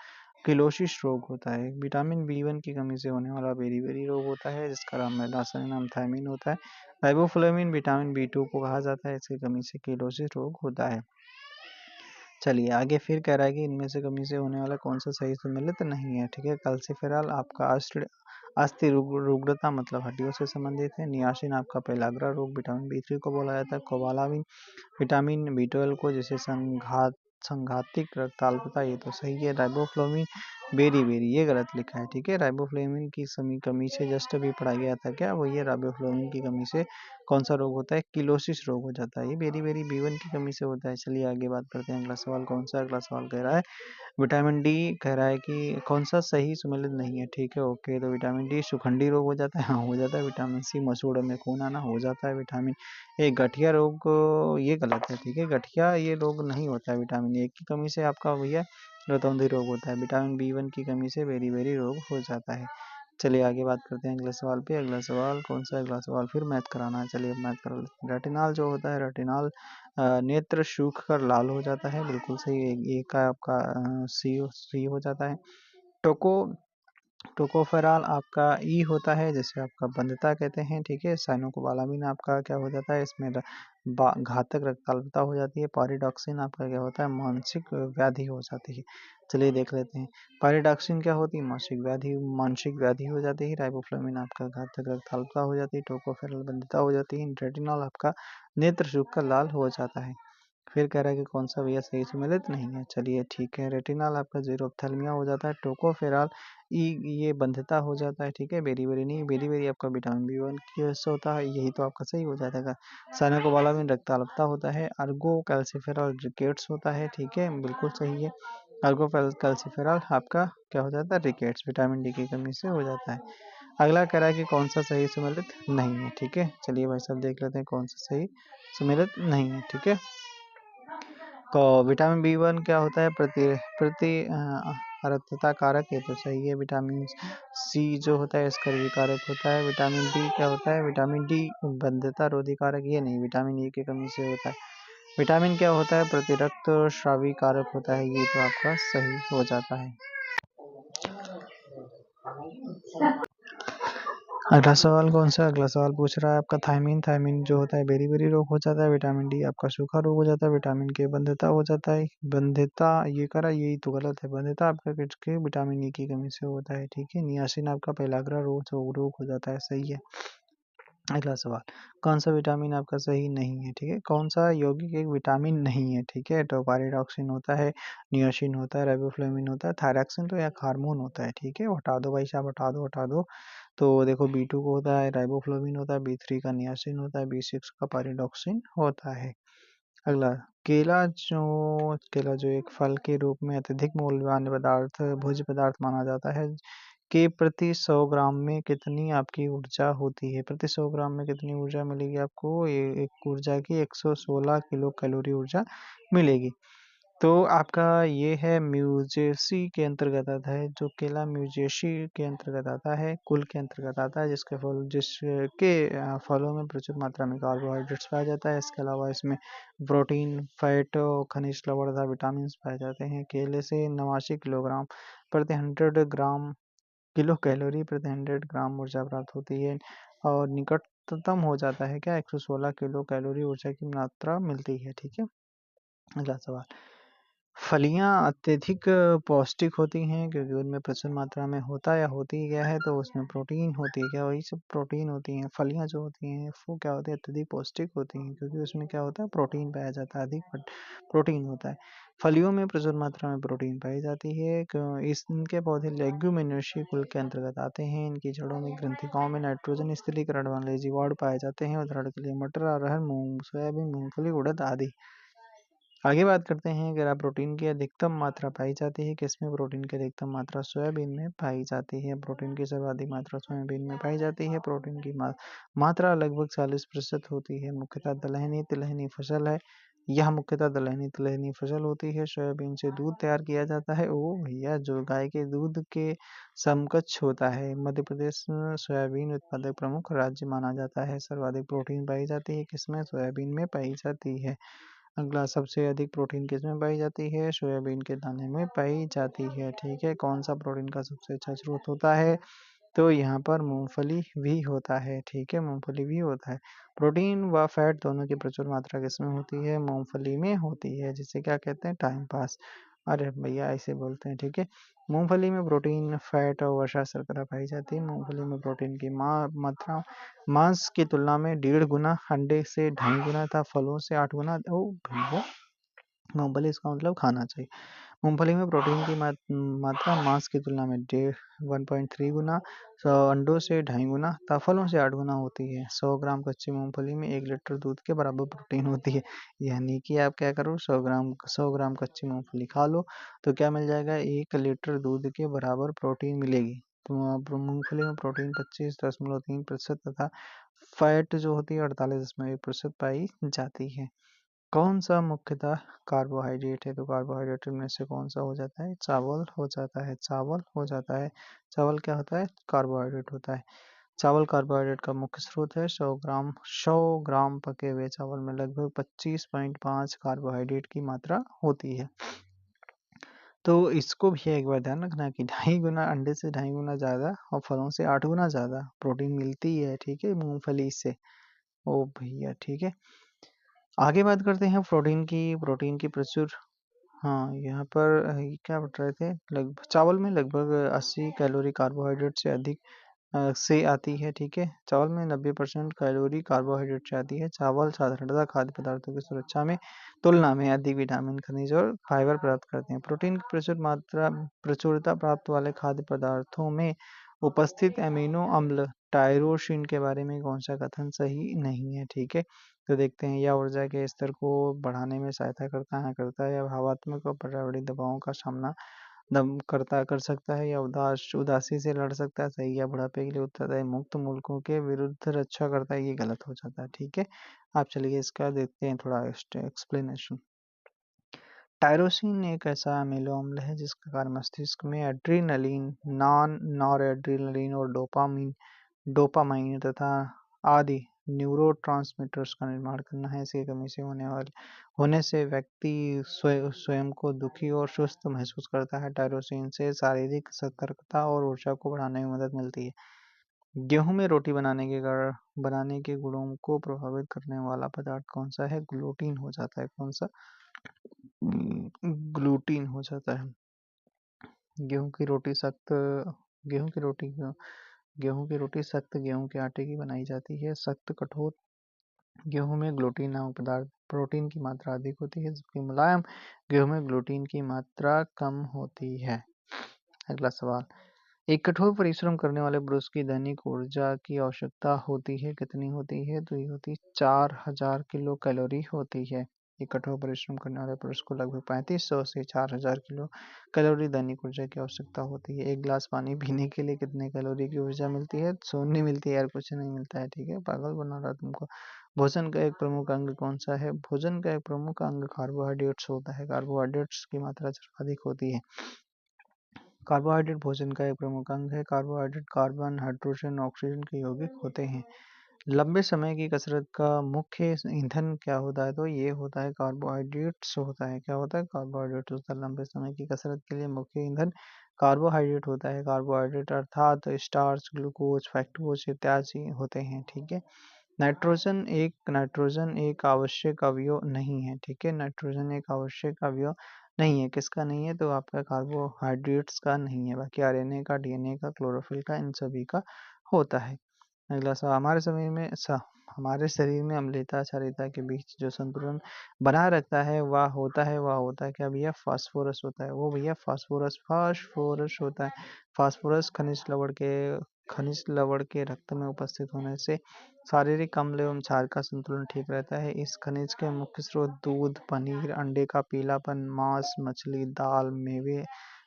किलोसिस रोग होता है। विटामिन B1 की कमी से होने वाला बेरी बेरी रोग होता है, जिसका रासायनिक नाम थायमिन होता है। राइबोफ्लाविन विटामिन B2 को कहा जाता है, इसकी कमी से किलोसिस रोग होता है। चलिए आगे फिर कह रहा है कि इनमें से कमी से होने वाला कौन सा सही सम्मिलित नहीं है। ठीक है, कैल्सिफेरॉल आपका अस्थि रुग्णता मतलब हड्डियों से संबंधित है। नियासिन आपका पेलाग्रा रोग विटामिन B3 को बोला जाता है। कोबालामिन विटामिन B12 को, जिसे संघातिक रक्ताल्पता, ये तो सही है। राइबोफ्लाविन बेरी बेरी ये गलत लिखा है। ठीक है, राइबोफ्लाविन की कमी से जस्ट अभी पढ़ा गया था क्या, वो ये राइबोफ्लाविन की कमी से कौन सा रोग होता है, किलोसिस रोग हो जाता है। ये बेरी बेरी B1 की कमी से होता है। चलिए आगे बात करते हैं। अगला सवाल कौन सा, अगला सवाल कह रहा है विटामिन डी, कह रहा है कि कौन सा सही सुमेलित नहीं है। ठीक है, ओके, तो विटामिन डी सुखंडी रोग हो जाता है, हाँ हो जाता है। विटामिन सी मसूड़ों में खून आना हो जाता है। विटामिन ए गठिया रोग, ये गलत है। ठीक है, गठिया ये रोग नहीं होता है। विटामिन ए की कमी से आपका भैया रतौंधी रोग होता है। विटामिन B1 की कमी से बेरी बेरी रोग हो जाता है। चलिए आगे बात करते हैं अगले सवाल पे। अगला सवाल कौन सा, अगला सवाल फिर मैथ कराना है। चलिए मैथ करा लेते हैं। रेटिनॉल जो होता है, रेटिनॉल नेत्र सूख कर लाल हो जाता है, बिल्कुल सही। एक का आपका सी हो जाता है। टोको टोकोफेरॉल आपका ई होता है, जैसे आपका बंधता कहते हैं। ठीक है, साइनोकोबालामिन आपका क्या हो जाता है, इसमें घातक रक्ताल्पता हो जाती है। पारिडॉक्सिन आपका क्या होता है, मानसिक व्याधि हो जाती है। चलिए देख लेते हैं। पारिडॉक्सिन क्या होती है, मानसिक व्याधि हो जाती है। राइबोफ्लाविन आपका घातक रक्ताल्पता हो जाती है। टोकोफेरॉल बंधता हो जाती है। रेटिनॉल आपका नेत्र सूख कर लाल हो जाता है। फिर कह रहा है कि कौन सा भैया सही सुमेलित नहीं है। चलिए ठीक है, रेटिनॉल आपका जीरोप्थेल्मिया हो जाता है। टोकोफेरॉल ई ये बंधता हो जाता है। ठीक है, बेरी बेरी नहीं, बेरी बेरी आपका विटामिन B1 की वजह से होता है, यही तो आपका सही हो जाएगा। साइनोकोबालामिन रक्ताल्पता होता है। अर्गो कैल्सिफेरॉल रिकेट्स होता है। ठीक है, बिल्कुल सही है। अर्गो कैल्सिफेरॉल आपका क्या हो जाता है, रिकेट्स, विटामिन डी की कमी से हो जाता है। अगला कह रहा है कि कौन सा सही सुमेलित नहीं है। ठीक है, चलिए भाई साहब देख लेते हैं कौन सा सही सुमेलित नहीं है। ठीक है, तो विटामिन B1 क्या होता है, प्रति प्रति अरक्तता कारक, ये तो सही है। विटामिन सी जो होता है स्कर्वी कारक होता है। विटामिन डी क्या होता है, विटामिन डी बंधता रोधी कारक, ये नहीं, विटामिन ई की कमी से होता है। विटामिन क्या होता है, प्रतिरक्त स्रावी कारक होता है, ये तो आपका सही हो जाता है। अगला सवाल कौन सा, अगला सवाल पूछ रहा है आपका थायमीन, थायमीन जो होता है बेरी बेरी रोग हो जाता है। विटामिन डी आपका सूखा रोग हो जाता है। विटामिन के बंधता हो जाता है। बंधता ये करा, यही तो गलत है। बंधता आपका किसके, विटामिन ई की कमी से होता है। ठीक है, नियासिन आपका पेलाग्रा रोग हो जाता है, सही है। अगला सवाल कौन सा विटामिन आपका सही नहीं है। ठीक है, कौन सा यौगिक एक विटामिन नहीं है। ठीक है, तो पायरिडॉक्सिन होता है, नियोसिन होता है, राइबोफ्लाविन होता है, थायरॉक्सिन तो एक हार्मोन होता है। ठीक है, हटा दो भाई साहब, हटा दो हटा दो। तो देखो B2 को होता है राइबोफ्लाविन होता है, B3 का नियासिन होता है, B6 का पायरिडॉक्सिन होता है। अगला केला जो एक फल के रूप में अत्यधिक मूल्यवान पदार्थ, भोज्य पदार्थ माना जाता है, कि प्रति 100 ग्राम में कितनी आपकी ऊर्जा होती है। प्रति 100 ग्राम में कितनी ऊर्जा मिलेगी आपको, ये एक ऊर्जा की 116 किलो कैलोरी ऊर्जा मिलेगी। तो आपका ये है म्यूजेसी के अंतर्गत आता है, जो केला म्यूजेसी के अंतर्गत आता है, कुल के अंतर्गत आता है, जिसके फलों में प्रचुर मात्रा में कार्बोहाइड्रेट्स पाया जाता है। इसके अलावा इसमें प्रोटीन, फैट, खनिज लवण तथा विटामिन पाए जाते हैं। केले से 89 किलोग्राम प्रति 100 ग्राम किलो कैलोरी प्रति 100 ग्राम ऊर्जा प्राप्त होती है, और निकटतम हो जाता है क्या, 116 किलो कैलोरी ऊर्जा की मात्रा मिलती है। ठीक है, अगला सवाल, फलियाँ अत्यधिक पौष्टिक होती हैं क्योंकि उनमें प्रचुर मात्रा में होता या होती क्या है, तो उसमें प्रोटीन होती है। क्या, वही सब प्रोटीन होती हैं। फलियाँ जो होती हैं वो क्या होती है, अत्यधिक पौष्टिक होती हैं क्योंकि उसमें क्या होता है, प्रोटीन पाया जाता है, अधिक प्रोटीन होता है। फलियों में प्रचुर मात्रा में प्रोटीन पाई जाती है। इनके पौधे लेग्यूमिनेसी कुल के अंतर्गत आते हैं। इनकी जड़ों में ग्रंथिकाओं में नाइट्रोजन स्थिरीकरण वाले जीवाणु पाए जाते हैं। उदाहरण के लिए मटर, अरहर, मूंग, सोयाबीन, मूंगफली, उड़द आदि। आगे बात करते हैं, अगर आप प्रोटीन की अधिकतम मात्रा पाई जाती है किसमें, प्रोटीन की अधिकतम मात्रा सोयाबीन में पाई जाती है। प्रोटीन की सर्वाधिक मात्रा सोयाबीन में पाई जाती है। प्रोटीन की मात्रा लगभग 40% होती है। मुख्यतः दलहनी तिलहनी फसल है। यह मुख्यतः दलहनी तिलहनी फसल होती है। सोयाबीन से दूध तैयार किया जाता है, ओ भैया, जो गाय के दूध के समकक्ष होता है। मध्य प्रदेश सोयाबीन उत्पादक प्रमुख राज्य माना जाता है। सर्वाधिक प्रोटीन पाई जाती है किसमें, सोयाबीन में पाई जाती है। अगला, सबसे अधिक प्रोटीन किसमें पाई जाती है, सोयाबीन के दाने में पाई जाती है। ठीक है, कौन सा प्रोटीन का सबसे अच्छा स्रोत होता है, तो यहाँ पर मूँगफली भी होता है, ठीक है? मूँगफली भी होता है। प्रोटीन व फैट दोनों की प्रचुर मात्रा किसमें होती है? मूँगफली में होती है, जिसे क्या कहते हैं? Time pass. अरे भैया ऐसे बोलते हैं, ठीक है? मूँगफली में प्रोटीन, फैट और वसा शर्करा पाई जाती है। मूँगफली में प्रोटीन की मात्रा मांस की तुलना में 1.5 गुना, अंडे से 2.5 गुना तथा फलों से 8 गुना। ओह भैया! मूँगफली इसका मतलब खाना चाहिए। मूँगफली में प्रोटीन की मात्रा मांस की तुलना में 1.3 गुना, अंडों से 2.5 गुना तथा फलों से 8 गुना होती है। 100 ग्राम कच्ची मूँगफली में 1 लीटर दूध के बराबर प्रोटीन होती है। यानी कि आप क्या करो, 100 ग्राम कच्ची मूँगफली खा लो, तो क्या मिल जाएगा? 1 लीटर दूध के बराबर प्रोटीन मिलेगी। तो मूँगफली में प्रोटीन 25.3% तथा फैट जो होती है 48.1% पाई जाती है। कौन सा मुख्यतः कार्बोहाइड्रेट है? तो कार्बोहाइड्रेट में से कौन सा हो जाता है? चावल हो जाता है, चावल हो जाता है। चावल क्या होता है? कार्बोहाइड्रेट होता है। चावल कार्बोहाइड्रेट का मुख्य स्रोत है। 100 ग्राम पके हुए चावल में लगभग 25.5 कार्बोहाइड्रेट की मात्रा होती है। तो इसको भी एक बार ध्यान रखना कि 2.5 गुना, अंडे से 2.5 गुना ज़्यादा और फलों से 8 गुना ज़्यादा प्रोटीन मिलती है, ठीक है, मूंगफली से। ओ भैया, ठीक है। आगे बात करते हैं प्रोटीन की प्रचुर। हाँ, यहाँ पर ये क्या बता रहे थे? चावल में लगभग 80 कैलोरी कार्बोहाइड्रेट से अधिक से आती है, ठीक है। चावल में 90% कैलोरी कार्बोहाइड्रेट से आती है। चावल साधारणतः खाद्य पदार्थों की सुरक्षा में तुलना में अधिक विटामिन, खनिज और फाइबर प्राप्त करते हैं। प्रोटीन की प्रचुरता प्राप्त वाले खाद्य पदार्थों में उपस्थित अमीनो अम्ल टायरोसिन के बारे में कौन सा कथन सही नहीं है, ठीक है। तो देखते हैं, यह ऊर्जा के स्तर को बढ़ाने में सहायता करता है या भावात्मक और पर्यावरणीय दबावों का सामना दम करता कर सकता है या उदासी से लड़ सकता है, सही, या बुढ़ापे के लिए उत्तरदायी मुक्त मुल्कों के विरुद्ध रक्षा करता है, ये गलत हो जाता है, ठीक है। आप चलिए इसका देखते हैं थोड़ा एक्सप्लेनेशन। टायरोसिन एक ऐसा अमीनो अम्ल है जिसका कार्य मस्तिष्क में एड्रीनलिन, नॉर एड्रीनलिन और डोपामाइन तथा आदि न्यूरोट्रांसमीटर्स का निर्माण करना है। इसकी कमी से होने से व्यक्ति स्वयं को दुखी और सुस्त महसूस करता है। टायरोसिन से शारीरिक सतर्कता और ऊर्जा को बढ़ाने में मदद मिलती है। गेहूं में रोटी बनाने के गुणों को प्रभावित करने वाला पदार्थ कौन सा है? ग्लूटीन हो जाता है। कौन सा? ग्लूटीन हो जाता है। गेहूं की रोटी सख्त गेहूं की रोटी गेहूं की रोटी सख्त गेहूं के आटे की बनाई जाती है। सख्त कठोर गेहूं में ग्लूटीन नामक पदार्थ प्रोटीन की मात्रा अधिक होती है, जबकि मुलायम गेहूं में ग्लूटीन की मात्रा कम होती है। अगला सवाल, एक कठोर परिश्रम करने वाले पुरुष की दैनिक ऊर्जा की आवश्यकता होती है, कितनी होती है? तो ये होती है 4000 किलो कैलोरी होती है। एक कठोर परिश्रम करने वाले पुरुष को लगभग 3500 से 4000 किलो कैलोरी दैनिक ऊर्जा की आवश्यकता होती है। एक गिलास पानी पीने के लिए कितने कैलोरी की ऊर्जा मिलती है? शून्य मिलती है यार, कुछ नहीं मिलता है, ठीक है, पागल बना रहा तुमको। भोजन का एक प्रमुख अंग कौन सा है? भोजन का एक प्रमुख अंग कार्बोहाइड्रेट्स होता है। कार्बोहाइड्रेट्स की मात्रा सर्वाधिक होती है। कार्बोहाइड्रेट भोजन का एक प्रमुख अंग है। कार्बोहाइड्रेट कार्बन, हाइड्रोजन, ऑक्सीजन के यौगिक होते हैं। लंबे समय की कसरत का मुख्य ईंधन क्या होता है? तो ये होता है कार्बोहाइड्रेट्स होता है। क्या होता है? कार्बोहाइड्रेट होता है। लंबे समय की कसरत के लिए मुख्य ईंधन कार्बोहाइड्रेट होता है। कार्बोहाइड्रेट अर्थात स्टार्च, ग्लूकोज, फ्रक्टोज इत्यादि होते हैं, ठीक है। नाइट्रोजन एक आवश्यक अवयव नहीं है, ठीक है। नाइट्रोजन एक आवश्यक अवयव नहीं है। किसका नहीं है? तो आपका कार्बोहाइड्रेट्स का नहीं है। बाकी आरएनए का, डीएनए का, क्लोरोफिल का, इन सभी का होता है। अगला सवाल, हमारे शरीर में अम्लता क्षारीयता के बीच जो संतुलन बनाए रखता है वह होता है क्या भैया? फास्फोरस होता है। वो भैया फास्फोरस होता है। फास्फोरस खनिज लवण के रक्त में उपस्थित होने से शारीरिक अम्ल एवं क्षार का संतुलन ठीक रहता है। इस खनिज के मुख्य स्रोत दूध, पनीर, अंडे का पीलापन, मांस, मछली, दाल, मेवे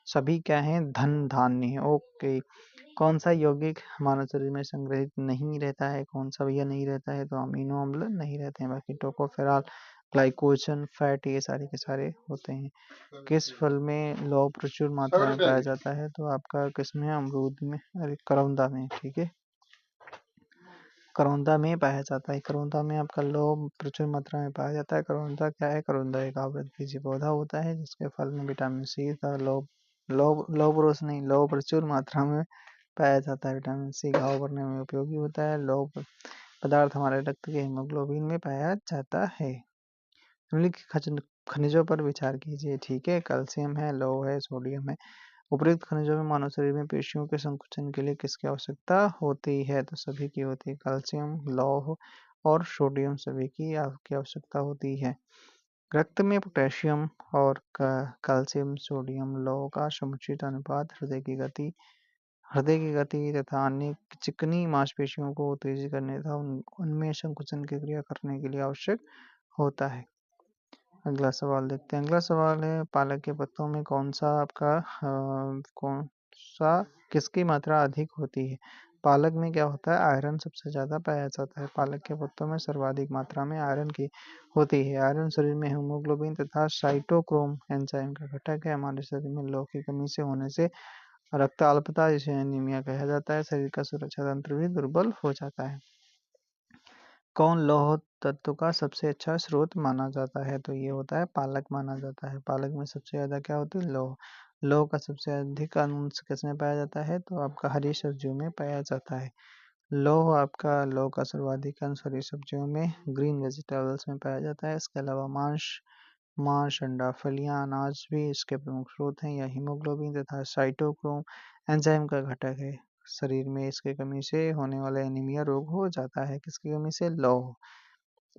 सभी क्या हैं? धन धान्य है। ओके। कौन सा यौगिक हमारे शरीर में संग्रहित नहीं रहता है? कौन सा भैया नहीं रहता है? तो अमीनो अम्ल नहीं रहते हैं। बाकी टोकोफेरॉल, ग्लाइकोजन, फैट, ये सारे के सारे होते हैं। किस फल में लौह प्रचुर मात्रा में पाया जाता है? तो आपका किसमें? अमरूद में, अरे करौंदा में, ठीक है, करौंदा में पाया जाता है। करौंदा में आपका लौह प्रचुर मात्रा में पाया जाता है। करौंदा क्या है? करौंदा एक आवृतबीजी पौधा होता है जिसके फल में विटामिन सी का लौह लौह लौह प्रचुर मात्रा में पाया जाता है। विटामिन सी घाव भरने में उपयोगी होता है। लौह पदार्थ हमारे रक्त के हीमोग्लोबिन में पाया जाता है। निम्नलिखित खनिजों पर विचार कीजिए। ठीक है, कैल्शियम है, लौह है, सोडियम है। उपयुक्त खनिजों में मानव शरीर में पेशियों के संकुचन के लिए किसकी आवश्यकता होती है? तो सभी की होती है। कैल्शियम, लौह और सोडियम सभी की आपकी आवश्यकता होती है। रक्त में पोटेशियम और कैल्शियम, सोडियम, लौह का समुचित अनुपात हृदय की गति तथा अन्य चिकनी मांसपेशियों को उत्तेजित करने तथा उनमें संकुचन की क्रिया करने के लिए आवश्यक होता है। अगला सवाल देखते हैं। अगला सवाल है, पालक के पत्तों में कौन सा किसकी मात्रा अधिक होती है? पालक में क्या होता है? आयरन सबसे ज़्यादा पाया जाता है। पालक के पत्तों में सर्वाधिक मात्रा में आयरन की होती है। आयरन शरीर में हीमोग्लोबिन तथा साइटोक्रोम एंजाइम का घटक है। हमारे शरीर में लौह की कमी से होने से रक्त अल्पता, जिसे एनीमिया कहा जाता है, शरीर का सुरक्षा तंत्र भी दुर्बल हो जाता है। कौन लौह तत्व का सबसे अच्छा स्रोत माना जाता है? तो ये होता है पालक माना जाता है। पालक में सबसे ज़्यादा क्या होती है? लौह। लौह का सबसे अधिक अंश किसमें पाया जाता है? तो आपका हरी सब्जियों में पाया जाता है। लौह का सर्वाधिक अंश हरी सब्जियों में, ग्रीन वेजिटेबल्स में पाया जाता है। इसके अलावा मांस, अंडा, फलियां, अनाज भी इसके प्रमुख स्रोत हैं। यह हीमोग्लोबिन तथा साइटोक्रोम एंजाइम का घटक है। शरीर में इसकी कमी से होने वाला एनीमिया रोग हो जाता है। किसकी कमी से? लौह।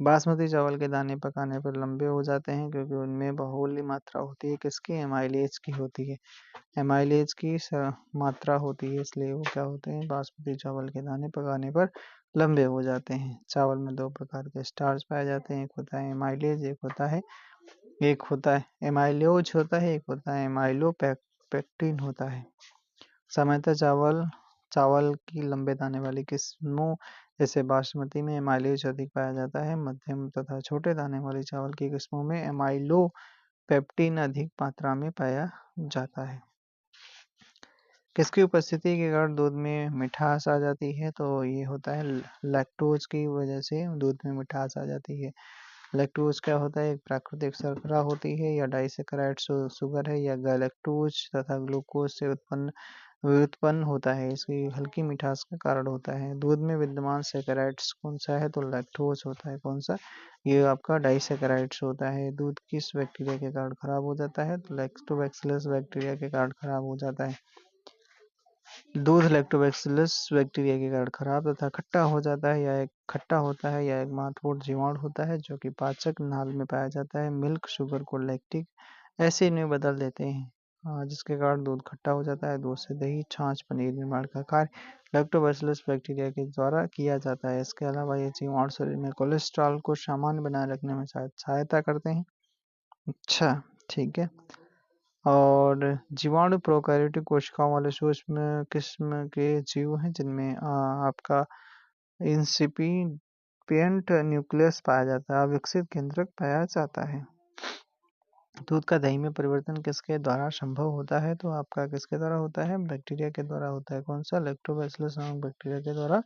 बासमती चावल के दाने पकाने पर लंबे हो जाते हैं क्योंकि उनमें बहुल्य मात्रा होती है। किसकी? एमाइलेज की होती है। एमाइलेज की मात्रा होती है, इसलिए वो क्या होते हैं? बासमती चावल के दाने पकाने पर लंबे हो जाते हैं। चावल में दो प्रकार के स्टार्च पाए जाते हैं। एक होता है एमाइलेज, एक होता है एमाइलोज होता है, एक होता है एमाइलोपेक्टिन होता है। सामान्यतः चावल की लंबे दाने वाली किस्मों जैसे बासमती में एमाइलेज अधिक पाया जाता है। मध्यम तथा छोटे दाने वाली चावल की किस्मों में एमाइलोपेक्टिन अधिक मात्रा में पाया जाता है। किसकी उपस्थिति के कारण दूध में मिठास आ जाती है? तो ये होता है लैक्टोज की वजह से दूध में मिठास आ जाती है। लैक्टोज क्या होता है? एक प्राकृतिक शर्करा होती है, या डाइसैकेराइड शुगर है, या गैलेक्टोज तथा ग्लूकोज से व्युत्पन्न होता है। इसकी हल्की मिठास का कारण होता है। दूध में विद्यमान सैकेराइड्स कौन सा है? तो लैक्टोज होता है। कौन सा? ये आपका डाइसैकेराइड्स होता है। दूध किस बैक्टीरिया के कारण खराब हो जाता है? तो लैक्टोबैसिलस बैक्टीरिया के कारण खराब हो जाता है। दूध लैक्टोबैसिलस बैक्टीरिया के कारण खराब तथा खट्टा हो जाता है, या एक महत्वपूर्ण जीवाणु होता है जो कि पाचक नाल में पाया जाता है। मिल्क शुगर को लैक्टिक एसिड में बदल देते हैं, जिसके कारण दूध खट्टा हो जाता है। दूध से दही, छाछ, पनीर निर्माण का कार्य लैक्टोबैसिलस बैक्टीरिया के द्वारा किया जाता है। इसके अलावा ये जीवाणु शरीर में कोलेस्ट्रॉल को सामान्य बनाए रखने में सहायता करते हैं। अच्छा, ठीक है। और जीवाणु प्रोकैरियोटिक कोशिकाओं वाले सूक्ष्म किस्म के जीव हैं जिनमें आपका इंसिपिएंट न्यूक्लियस पाया जाता है, अविकसित केंद्रक पाया जाता है। दूध का दही में परिवर्तन किसके द्वारा संभव होता है? तो आपका किसके द्वारा होता है? बैक्टीरिया के द्वारा होता है। कौन सा? लैक्टोबैसिलस नामक बैक्टीरिया के द्वारा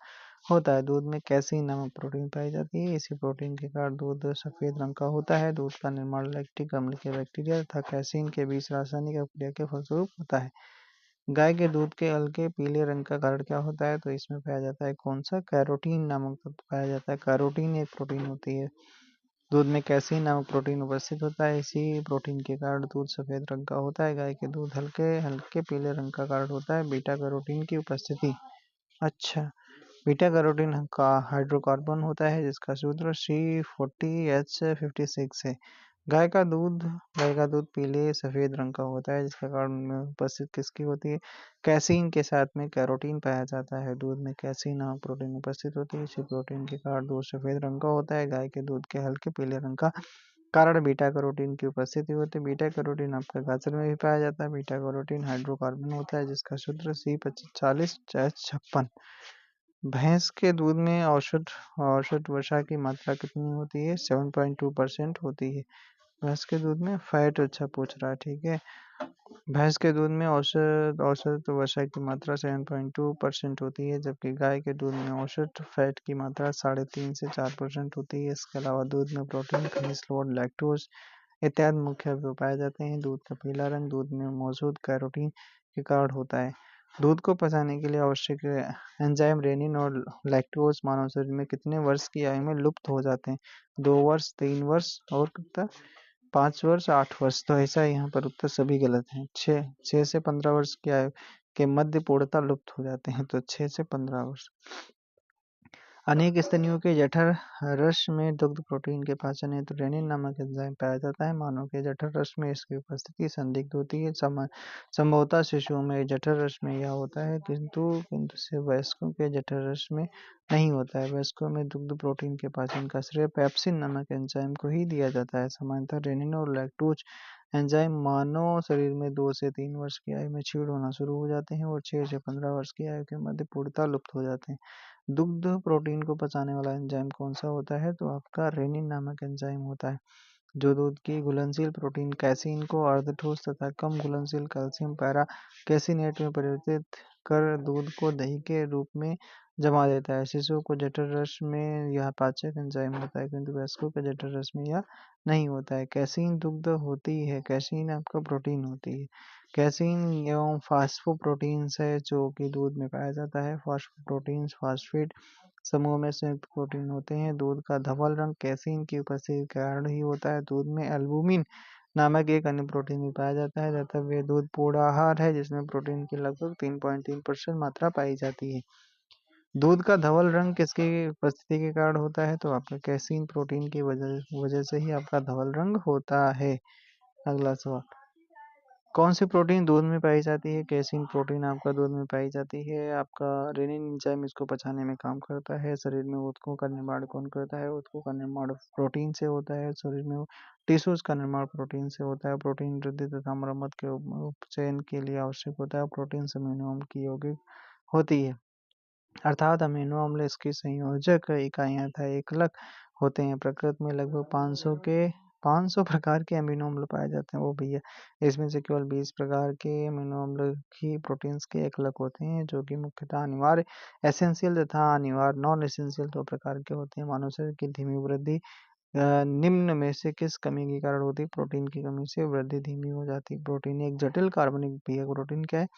होता है। दूध में कैसीन नामक प्रोटीन पाई जाती है। इसी प्रोटीन के कारण दूध सफेद रंग का होता है। दूध का निर्माण लैक्टिक अम्ल के बैक्टीरिया तथा कैसीन के बीच रासायनिक अभिक्रिया के फलस्वरूप होता है। गाय के दूध के हल्के पीले रंग का कारण क्या होता है? तो इसमें पाया जाता है कौन सा? कैरोटीन नामक तत्व पाया जाता है। कैरोटीन एक प्रोटीन होती है। दूध में कैसीन नामक प्रोटीन उपस्थित होता है। इसी प्रोटीन के कारण दूध सफेद रंग का होता है। गाय के दूध हल्के हल्के पीले रंग का कारण होता है बीटा कैरोटीन की उपस्थिति। अच्छा, बीटा कैरोटीन का हाइड्रोकार्बन होता है जिसका सूत्र C40H56 है। गाय का दूध पीले सफेद रंग का होता है जिसका कारण में उपस्थित किसकी होती है? कैसीन के साथ में कैरोटीन पाया जाता है। दूध में कैसीन नामक प्रोटीन उपस्थित होती है। इसी प्रोटीन के कारण दूध सफेद रंग का होता है। गाय के दूध के हल्के पीले रंग का कारण बीटा कैरोटीन की उपस्थिति होती है। बीटा कैरोटीन आपका गाजर में भी पाया जाता है। बीटा कैरोटीन हाइड्रोकार्बन होता है जिसका सूत्र C40H56। भैंस के दूध में औसत वसा की मात्रा कितनी होती है? 7.2% होती है। भैंस के दूध में फैट अच्छा पूछ रहा है, ठीक है। भैंस के दूध में औसत वसा की मात्रा 7.2% होती है, जबकि गाय के दूध में औसत फैट की मात्रा 3.5 से 4% होती है। इसके अलावा दूध में प्रोटीन, खनिज लवण, लैक्टोज इत्यादि मुख्य अवयव पाए जाते हैं। दूध का पीला रंग दूध में मौजूद कैरोटीन के कारण होता है। दूध को पचाने के लिए आवश्यक एंजाइम रेनिन और लैक्टोज मानव शरीर में कितने वर्ष की आयु में लुप्त हो जाते हैं? 2 वर्ष, 3 वर्ष और कितना? 5 वर्ष, 8 वर्ष। तो ऐसा यहाँ पर उत्तर सभी गलत हैं। 6 से 15 वर्ष की आयु के मध्य पूर्णतः लुप्त हो जाते हैं। तो 6 से 15 वर्ष। अनेक स्तनियों के जठर रस में दुग्ध प्रोटीन के पाचन हेतु रेनिन नामक एंजाइम पाया जाता है। मानव के जठर रस में इसकी उपस्थिति संदिग्ध होती है। संभवतः शिशुओं में जठर रस में यह होता है, किंतु से वयस्कों के जठर रस में नहीं होता है। वयस्कों में दुग्ध प्रोटीन के पाचन का श्रेय पेप्सिन नामक एंजाइम को ही दिया जाता है। सामान्यतः रेनिन और लैक्टोज एंजाइम मानव शरीर में 2 से 3 वर्ष की आयु में क्षीण होना शुरू हो जाते हैं और 6 से 15 वर्ष की आयु के मध्य पूर्णतः लुप्त हो जाते हैं। दुग्ध प्रोटीन को पचाने वाला एंजाइम कौन सा होता है? तो आपका रेनिन नामक एंजाइम होता है, जो दूध की घुलनशील प्रोटीन कैसीन को अर्धठोस तथा कम घुलनशील कैल्शियम पैरा कैसिनेट में परिवर्तित कर दूध को दही के रूप में जमा देता है। शिशुओं को जठर रस में यह पाचक एंजाइम होता है, किंतु वयस्कों के जठर रस में यह नहीं होता है। कैसीन दुग्ध होती है, कैसीन आपका प्रोटीन होती है। कैसीन एवं फास्फोप्रोटीन्स है जो कि दूध में पाया जाता है। फास्फोप्रोटीन्स फास्फेट समूह में संयुक्त प्रोटीन होते हैं। दूध का धवल रंग कैसीन की उपस्थिति के कारण ही होता है। दूध में एल्बुमिन नामक एक अन्य प्रोटीन भी पाया जाता है। अतः वे दूध पूर्ण आहार है जिसमें प्रोटीन की लगभग 3.3% मात्रा पाई जाती है। दूध का धवल रंग किसकी उपस्थिति के कारण होता है? तो आपका कैसीन प्रोटीन की वजह से ही आपका धवल रंग होता है। अगला सवाल, कौन सी प्रोटीन दूध में पाई जाती है? कैसीन प्रोटीन आपका दूध में पाई जाती है। आपका रेनिन एंजाइम इसको पचाने में काम करता है। शरीर में ऊतकों का निर्माण कौन करता है? ऊतकों का निर्माण प्रोटीन से होता है। शरीर में टिश्यूज का निर्माण प्रोटीन से होता है। प्रोटीन वृद्धि तथा मरम्मत के उपचयन के लिए आवश्यक होता है। प्रोटीन अमीनो अम्ल की यौगिक होती है, अर्थात अमीनो अम्ल इसकी संयोजक इकाइयां तथा एकलक होते हैं। प्रकृति में लगभग 500 प्रकार के अमीनो अम्ल पाए जाते हैं। वो भैया, इसमें से केवल 20 प्रकार के अमीनो अम्ल ही प्रोटीन्स के एकलक होते हैं, जो कि मुख्यतः अनिवार्य, एसेंशियल तथा अनिवार्य नॉन एसेंशियल 2 प्रकार के होते हैं। मानव शरीर की धीमी वृद्धि निम्न में से किस कमी के कारण होती है? प्रोटीन की कमी से वृद्धि धीमी हो जाती है। प्रोटीन एक जटिल कार्बनिक भैया, प्रोटीन क्या है?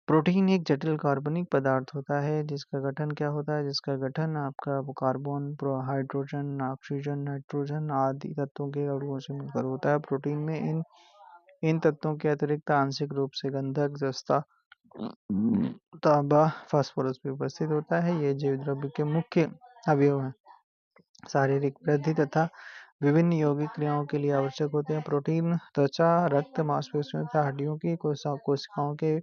प्रोटीन एक जटिल कार्बनिक पदार्थ होता है जिसका गठन क्या होता है? जिसका गठन आपका कार्बन, हाइड्रोजन, ऑक्सीजन, नाइट्रोजन आदि तत्वों के अणुओं से मिलकर होता है। प्रोटीन में इन तत्वों के अतिरिक्त आंशिक रूप से गंधक, जस्ता, तांबा, फास्फोरस भी उपस्थित होता है। ये जीव द्रव्य के मुख्य अवयव हैं। शारीरिक वृद्धि तथा विभिन्न यौगिक क्रियाओं के लिए आवश्यक होते हैं। प्रोटीन त्वचा, रक्त, मांसपेशियों तथा हड्डियों की कोशिकाओं के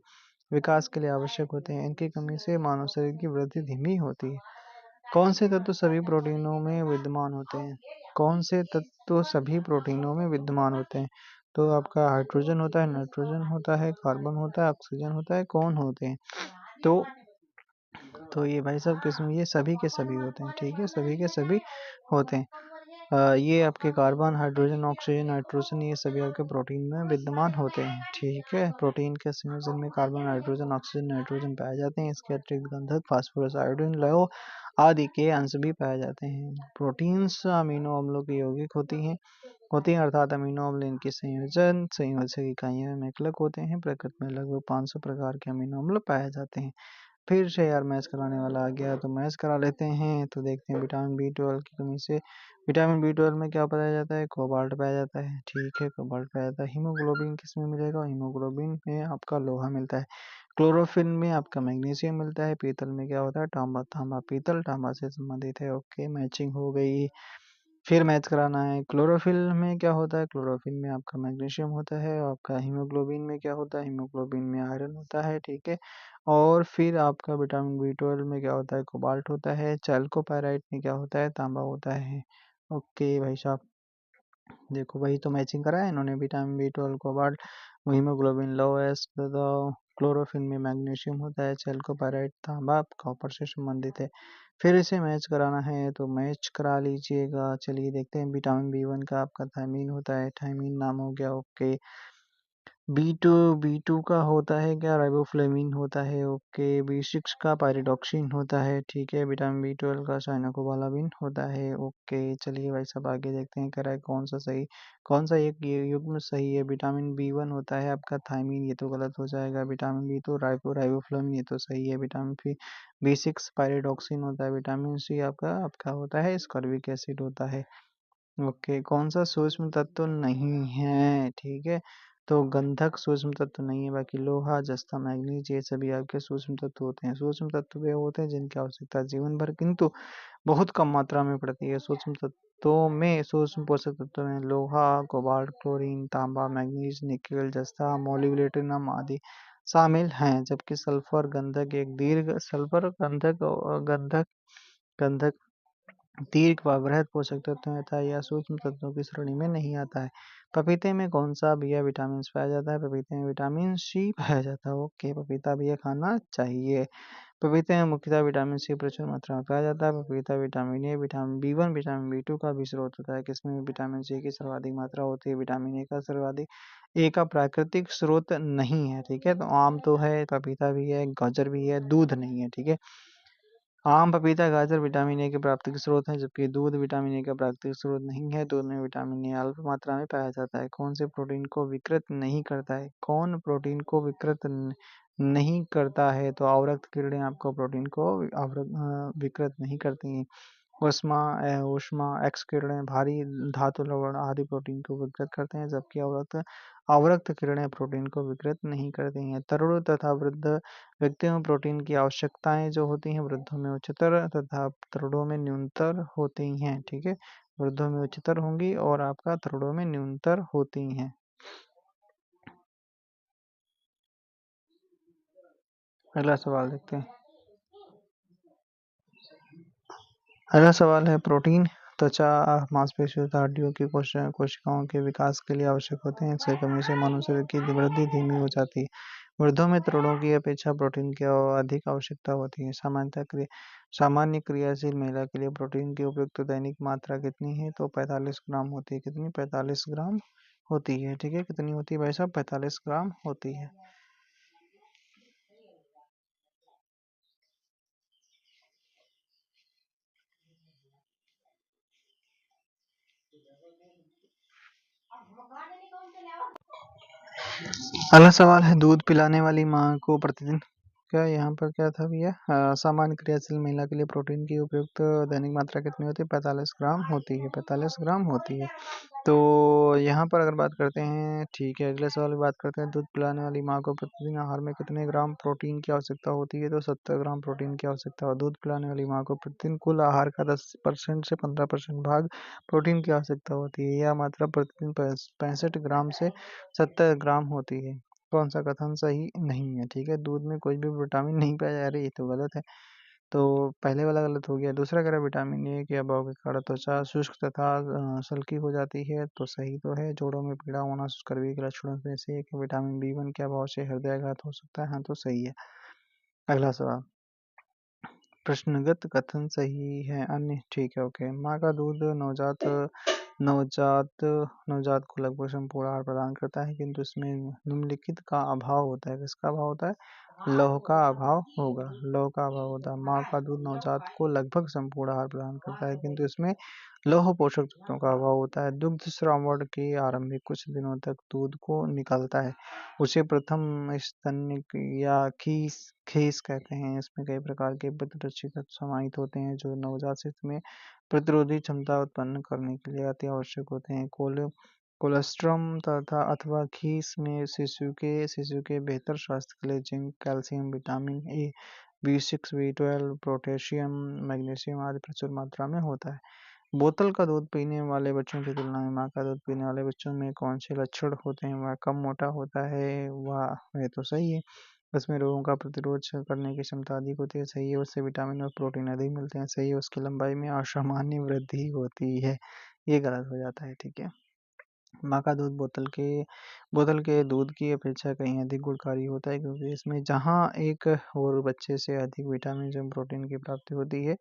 विकास के लिए आवश्यक होते हैं। इनकी कमी से मानव शरीर की वृद्धि धीमी होती है। कौन से तत्व सभी प्रोटीनों में विद्यमान होते हैं? कौन से तत्व सभी प्रोटीनों में विद्यमान होते हैं? तो आपका हाइड्रोजन होता है, नाइट्रोजन होता है, कार्बन होता है, ऑक्सीजन होता है, कौन होते हैं? तो ये भाई साहब किस्म, ये सभी के सभी होते हैं। ठीक है, सभी के सभी होते हैं। ये आपके कार्बन, हाइड्रोजन, ऑक्सीजन, नाइट्रोजन, ये सभी आपके प्रोटीन में विद्यमान होते हैं। ठीक है, प्रोटीन के संयोजन में कार्बन, हाइड्रोजन, ऑक्सीजन, नाइट्रोजन पाए जाते हैं। इसके अतिरिक्त गंधक, फास्फोरस, आयोडीन, लौह आदि के अंश भी पाए जाते हैं। प्रोटीन्स अमीनो अम्लों की यौगिक होती हैं, अर्थात अमीनो अम्ल इनकी संयोजक इकाइयों में एकलक होते हैं। प्रकृति में लगभग 500 प्रकार के अमीनो अम्ल पाए जाते हैं। फिर से यार मैच कराने वाला आ गया, तो मैच करा लेते हैं। तो देखते हैं, विटामिन B12 की कमी से विटामिन B12 में क्या पाया जाता है? कोबाल्ट पाया जाता है। ठीक है, कोबाल्ट पाया जाता है। हीमोग्लोबिन किसमें मिलेगा? हीमोग्लोबिन में आपका लोहा मिलता है। क्लोरोफिल में आपका मैग्नीशियम मिलता है। पीतल में क्या होता है? तांबा। तांबा पीतल तांबा से संबंधित है। ओके, मैचिंग हो गई। फिर मैच कराना है। क्लोरोफिल में क्या होता है? क्लोरोफिल में आपका मैग्नीशियम होता है। और आपका हीमोग्लोबिन में क्या होता है? हीमोग्लोबिन में आयरन होता है। ठीक है, और फिर आपका विटामिन B12 में क्या होता है? कोबाल्ट होता है। चैल्कोपाइराइट में क्या होता है? तांबा होता है। ओके भाई साहब, देखो वही तो मैचिंग करा है इन्होंने, विटामिन B12 कोबाल्ट, हीमोग्लोबिन लो एस, क्लोरोफिल में मैग्नीशियम होता है, चैल्कोपाइराइट तांबा कॉपर से संबंधित है। फिर इसे मैच कराना है, तो मैच करा लीजिएगा। चलिए देखते हैं, विटामिन B1 का आपका थायमीन होता है, थायमीन नाम हो गया। ओके, बी टू का होता है क्या, राइबोफ्लेविन होता है, ओके। बी6 का पायरिडॉक्सिन होता है, ठीक है। विटामिन बी 12 का साइनोकोबालामिन होता है, ओके। चलिए भाई साहब आगे देखते हैं, कह रहा है कौन सा सही, कौन सा एक ये युग्म सही है। विटामिन बी1 होता है आपका थायमीन, ये तो गलत हो जाएगा। विटामिन बी2 राइबोफ्लेविन, ये तो सही है। विटामिन बी6 पायरिडॉक्सिन होता है। विटामिन सी आपका आपका होता है स्कॉर्बिक एसिड होता है, ओके। कौन सा सूक्ष्म तत्व नहीं है, ठीक है। तो गंधक सूक्ष्म तत्व नहीं है, बाकी लोहा, जस्ता, मैग्नीज ये सभी आपके सूक्ष्म तत्व होते हैं। सूक्ष्म तत्व वे होते हैं जिनकी आवश्यकता जीवन भर किंतु बहुत कम मात्रा में पड़ती है। सूक्ष्म तत्वों में सूक्ष्म पोषक तत्वों में लोहा, कोबाल्ट, क्लोरीन, तांबा, मैग्नीज, निकेल, जस्ता, मोलिब्डेनम आदि शामिल हैं, जबकि सल्फर गंधक एक दीर्घ सल्फर गंधक गंधक दीर्घ व बृहद पोषक तत्वों में तथा या सूक्ष्म तत्वों की श्रेणी में नहीं आता है। पपीते में कौन सा बिया विटामिन पाया जाता है? पपीते में विटामिन सी पाया जाता है, ओके। पपीता बिया खाना चाहिए। पपीते में मुख्यतः विटामिन सी प्रचुर मात्रा में पाया जाता है। पपीता vitamin A, vitamin B one, vitamin B two का भी स्रोत होता है। किसमें विटामिन सी की सर्वाधिक मात्रा होती है? विटामिन ए का सर्वाधिक, ए का प्राकृतिक स्रोत नहीं है, ठीक है। तो आम तो है, पपीता भी है, गाजर भी है, दूध नहीं है, ठीक है। आम, पपीता, गाजर विटामिन ए के प्राकृतिक स्रोत हैं, जबकि दूध विटामिन ए का प्राकृतिक स्रोत नहीं है। दूध में विटामिन ए अल्प मात्रा में पाया जाता है। कौन से प्रोटीन को विकृत नहीं करता है? कौन प्रोटीन को नहीं करता है? तो अवरक्त किरणें आपको प्रोटीन को विकृत नहीं करती हैं। ऊष्मा एक्स किरणें भारी धातु, लवण आदि प्रोटीन को विकृत करते हैं, जबकि अवरक्त अवरक्त किरणें प्रोटीन को विकृत नहीं करती हैं। तरुण तथा वृद्ध व्यक्तियों में प्रोटीन की आवश्यकताएं जो होती हैं वृद्धों में उच्चतर तथा तरुणों में न्यूनतर होती हैं, ठीक है। वृद्धों में उच्चतर होंगी और आपका तरुणों में न्यूनतर होती हैं। अगला सवाल देखते हैं। अगला सवाल है, प्रोटीन त्वचा, मांसपेशियों तथा हड्डियों की कोशिकाओं के विकास के लिए आवश्यक होते हैं। इसकी कमी से मानव शरीर की वृद्धि धीमी हो जाती है। वृद्धों में तरुणों की अपेक्षा प्रोटीन की अधिक आवश्यकता होती है। सामान्य क्रियाशील महिला के लिए प्रोटीन की उपयुक्त दैनिक मात्रा कितनी है? तो 45 ग्राम होती है। कितनी? 45 ग्राम होती है, ठीक है। कितनी होती है भाई साहब? 45 ग्राम होती है। अगला सवाल है, दूध पिलाने वाली माँ को प्रतिदिन, क्या यहाँ पर क्या था भैया? सामान्य क्रियाशील महिला के लिए प्रोटीन की उपयुक्त दैनिक मात्रा कितनी होती है? 45 ग्राम होती है, 45 ग्राम होती है। तो यहाँ पर अगर बात करते हैं, ठीक है, अगले सवाल की बात करते हैं, दूध पिलाने वाली माँ को प्रतिदिन आहार में कितने ग्राम प्रोटीन की आवश्यकता होती है? तो 70 ग्राम प्रोटीन की आवश्यकता हो। दूध पिलाने वाली माँ को प्रतिदिन कुल आहार का 10% से 15% भाग प्रोटीन की आवश्यकता होती है। यह मात्रा प्रतिदिन 65 ग्राम से 70 ग्राम होती है। कौन सा कथन सही नहीं है? ठीक है, दूध में कोई भी विटामिन नहीं पाया जा रहा है, ये तो गलत है। तो पहले वाला गलत हो गया। दूसरा कह रहा है विटामिन ए के अभाव के कारण त्वचा शुष्क तथा सल्की हो जाती है, तो सही तो है। जोड़ों में पीड़ा होना स्कर्वी के लक्षणों में से एक है। विटामिन बी1 के अभाव से हृदयाघात हो सकता है, हाँ तो सही है। अगला सवाल, प्रश्नगत कथन सही है, अन्य ठीक है, ओके। माँ का दूध नवजात नवजात नवजात को लगभग संपूर्ण आहार प्रदान करता है, किंतु इसमें निम्नलिखित का अभाव होता है। किसका अभाव होता है? लौह का अभाव होगा, लौह का अभाव होता है। माँ का दूध नवजात को लगभग संपूर्ण आहार प्रदान करता है, किंतु इसमें लौह पोषक तत्वों का अभाव होता है। दुग्ध श्रावण के आरंभिक कुछ दिनों तक दूध को निकलता है, उसे प्रथम स्तन्य या खीस कहते हैं। इसमें कई प्रकार के प्रतिरक्षी तत्व समाहित होते हैं जो नवजात शिशु में प्रतिरोधी क्षमता उत्पन्न करने के लिए अति आवश्यक होते हैं। कोलेस्ट्रम तथा अथवा खीस में शिशु के बेहतर स्वास्थ्य के लिए zinc, calcium, vitamin A, B6, B12, potassium, magnesium आदि प्रचुर मात्रा में होता है। बोतल का दूध पीने वाले बच्चों की तुलना में माँ का दूध पीने वाले बच्चों में कौन से लक्षण होते हैं? वह कम मोटा होता है, वह तो सही है। उसमें रोगों का प्रतिरोध करने की क्षमता अधिक होती है, सही है। उससे विटामिन और प्रोटीन अधिक मिलते हैं, सही है। उसकी लंबाई में असामान्य वृद्धि होती है, ये गलत हो जाता है, ठीक है। माँ का दूध बोतल के दूध की अपेक्षा कहीं अधिक गुणकारी होता है, क्योंकि इसमें जहाँ एक और बच्चे से अधिक विटामिन और प्रोटीन की प्राप्ति होती है।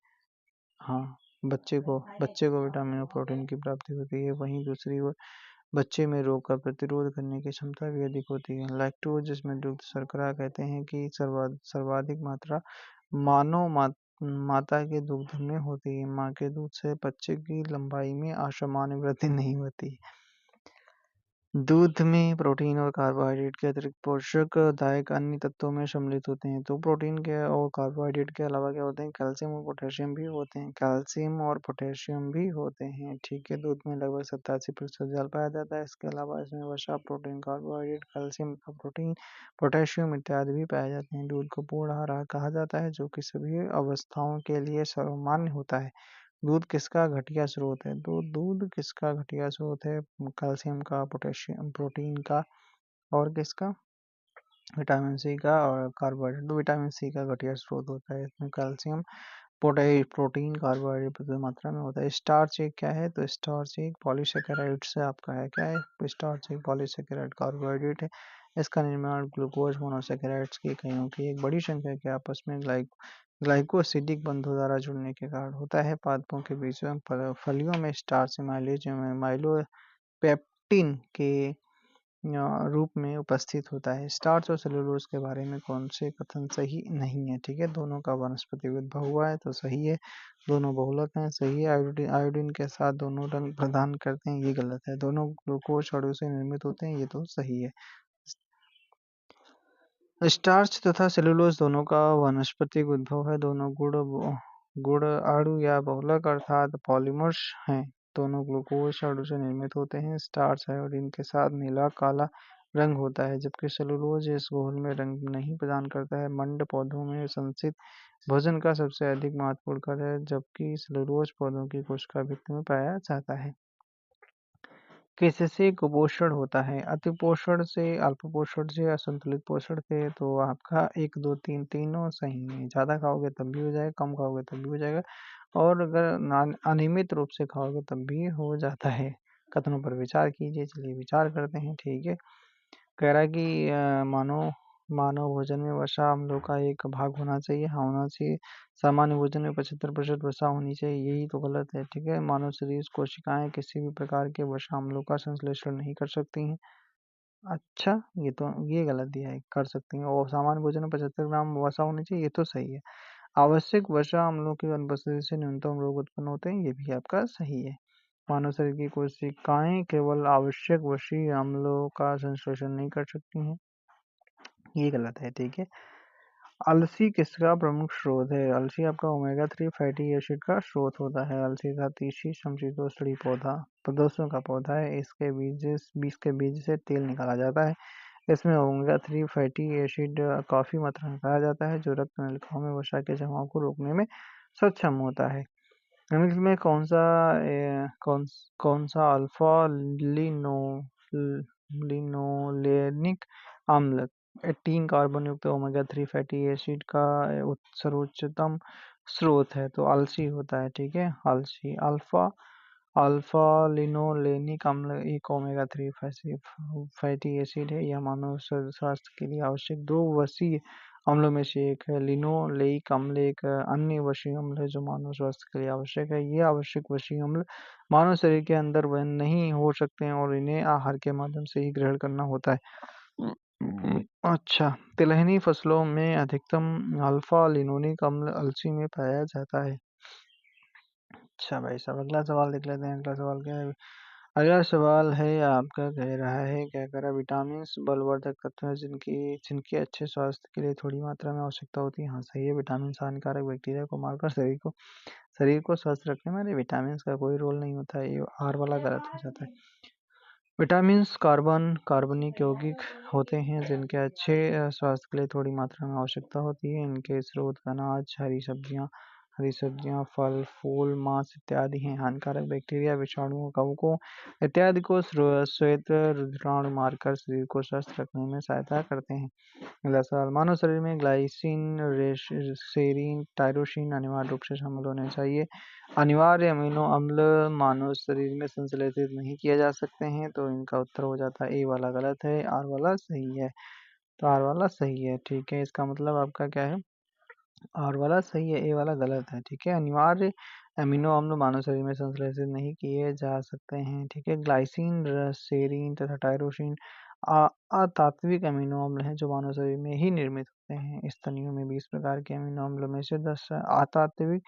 हाँ, बच्चे को विटामिन और प्रोटीन की प्राप्ति होती है, वहीं दूसरी ओर बच्चे में रोग का प्रतिरोध करने की क्षमता भी अधिक होती है। लैक्टोज जिसमें दुग्ध शर्करा कहते हैं कि सर्वाधिक मात्रा माता के दुग्ध में होती है। माँ के दूध से बच्चे की लंबाई में असामान्य वृद्धि नहीं होती। दूध में प्रोटीन और कार्बोहाइड्रेट के अतिरिक्त पोषकदायक अन्य तत्वों में सम्मिलित होते हैं। तो प्रोटीन के और कार्बोहाइड्रेट के अलावा क्या होते हैं, कैल्शियम और पोटेशियम भी होते हैं। कैल्शियम और पोटेशियम भी होते हैं, ठीक है। दूध में लगभग 87% जल पाया जाता है। इसके अलावा इसमें वसा, प्रोटीन, कार्बोहाइड्रेट, कैल्शियम का प्रोटीन, पोटेशियम इत्यादि भी पाए जाते हैं। दूध को पूर्ण आहार कहा जाता है, जो कि सभी अवस्थाओं के लिए सर्वमान्य होता है। दूध किसका घटिया स्रोत है? तो दूध किसका घटिया स्रोत है? कैल्शियम का, पोटेशियम, प्रोटीन का और किसका? विटामिन सी का और कार्बोहाइड्रेट। तो विटामिन सी का घटिया स्रोत होता है। इसमें कैल्शियम, प्रोटीन, कार्बोहाइड्रेट प्रचुर मात्रा में होता है। स्टार्च एक क्या है? तो स्टार्च एक पॉलीसेकेराइड से आपका है। क्या है? स्टार्च एक पॉलीसेकेराइड कार्बोहाइड्रेट है। इसका निर्माण ग्लूकोज मोनोसेकेराइड्स की इकाइयों की एक बड़ी संख्या के आपस में ग्लाइकोसिडिक बंधों द्वारा जुड़ने के कारण होता है। पादपों के बीच में फलियों में स्टार्च माइलोपेप्टिन के रूप में उपस्थित होता है। स्टार्च और सेलुलोज के बारे में कौन से कथन सही नहीं है? ठीक है, दोनों का वनस्पति उद्भव हुआ है तो सही है। दोनों बहुलक हैं, सही है। आयोडीन के साथ दोनों रंग प्रदान करते हैं, ये गलत है। दोनों ग्लूकोज अणु से निर्मित होते हैं, ये तो सही है। स्टार्च तथा सेलुलोज दोनों का वानस्पतिक उद्भव है। दोनों गुण अणु या बहुलक अर्थात पॉलीमर्स हैं। दोनों ग्लूकोज अणु से निर्मित होते हैं। स्टार्च आयोडीन के साथ नीला काला रंग होता है, जबकि सेलुलोज इस घोल में रंग नहीं प्रदान करता है। मंड पौधों में संचित भोजन का सबसे अधिक महत्वपूर्ण कार्य है, जबकि सेलुलोज पौधों की कोशिका भित्ति में पाया जाता है। किससे कुपोषण होता है? अतिपोषण से, अल्पपोषण से, असंतुलित पोषण से? तो आपका 1, 2, 3 तीनों सही है। ज़्यादा खाओगे तब भी हो जाएगा, कम खाओगे तब भी हो जाएगा, और अगर अनियमित रूप से खाओगे तब भी हो जाता है। कथनों पर विचार कीजिए। चलिए विचार करते हैं, ठीक है। कह रहा है कि मानव मानव भोजन में वसा अम्लों का एक भाग होना चाहिए। हाँ, होना चाहिए। सामान्य भोजन में 75% वसा होनी चाहिए, यही तो गलत है, ठीक है। मानव शरीर कोशिकाएं किसी भी प्रकार के वसा अम्लों का संश्लेषण नहीं कर सकती हैं। अच्छा, ये गलत दिया है, कर सकती हैं। और सामान्य भोजन में 75 ग्राम वसा होनी चाहिए, ये तो सही है। आवश्यक वसा अम्लों की अनुपस्थिति से न्यूनतम रोग उत्पन्न होते हैं, ये भी आपका सही है। मानव शरीर की कोशिकाएं केवल आवश्यक वसीय अम्लों का संश्लेषण नहीं कर सकती हैं, ये गलत है, ठीक है। अलसी किसका प्रमुख स्रोत है? अलसी आपका ओमेगा 3 फैटी एसिड का स्रोत होता है। अलसी का तीसी समशीतोष्णीय प्रदोषों का पौधा है। बीज के बीज से तेल निकाला जाता है। इसमें ओमेगा 3 फैटी एसिड काफी मात्रा में पाया जाता है, जो रक्त नलिकाओं में वसा के जमाव को रोकने में सक्षम होता है। निम्नलिखित में कौन सा अल्फा लिनोलेनिक अम्ल 18 कार्बन युक्त ओमेगा 3 फैटी एसिड का सर्वोच्चतम स्रोत है? तो अलसी होता है, ठीक है। अलसी अल्फा अल्फा लिनोलेनिक अम्ल एक ओमेगा 3 फैटी एसिड है। यह मानव स्वास्थ्य के लिए आवश्यक 2 वसीय अम्लों में से एक है। लिनोलेइक अम्ल एक अन्य वसीय अम्ल है जो मानव स्वास्थ्य के लिए आवश्यक है। ये आवश्यक वसीय अम्ल मानव शरीर के अंदर वहन नहीं हो सकते हैं और इन्हें आहार के माध्यम से ही ग्रहण करना होता है। अच्छा, तिलहनी फसलों में अधिकतम अल्फा लिनोलिक अम्ल अलसी में पाया जाता है। अच्छा भाई साहब, अगला सवाल देख लेते हैं। अगला सवाल क्या है? अगला सवाल है आपका, कह रहा है क्या कह रहा है, विटामिन बलवर्धक तत्व हैं जिनकी अच्छे स्वास्थ्य के लिए थोड़ी मात्रा में आवश्यकता होती है। हाँ सही है। विटामिन हानिकारक बैक्टीरिया को मारकर शरीर को स्वस्थ रखने में विटामिन का कोई रोल नहीं होता है, ये आर वाला गलत हो जाता है। विटामिन कार्बनिक यौगिक होते हैं जिनके अच्छे स्वास्थ्य के लिए थोड़ी मात्रा में आवश्यकता होती है। इनके स्रोत अनाज, हरी सब्जियां, फल, फूल, मांस इत्यादि हैं। हानिकारक बैक्टीरिया, विषाणुओं, कवकों इत्यादि को श्वेत रुधिराणु मारकर शरीर को स्वस्थ रखने में सहायता करते हैं। अगला सवाल, मानव शरीर में ग्लाइसिन, सेरीन, टायरोसिन अनिवार्य रूप से शामिल होने चाहिए। अनिवार्य अमीनो अम्ल मानव शरीर में संश्लेषित नहीं किए जा सकते हैं, तो इनका उत्तर हो जाता है ए वाला गलत है, आर वाला सही है। तो आर वाला सही है, ठीक है। इसका मतलब आपका क्या है? आर वाला सही है, ए वाला गलत है, ठीक है। अनिवार्य अमीनो अम्ल मानव शरीर में संश्लेषित नहीं किए जा सकते हैं। ठीक है, ग्लाइसिन, सेरीन तथा टायरोसिन अतात्विक अमीनो अम्ल हैं जो मानव शरीर में ही निर्मित होते हैं। स्तनियों में 20 प्रकार के अमीनो अम्लों में से 10 अतात्विक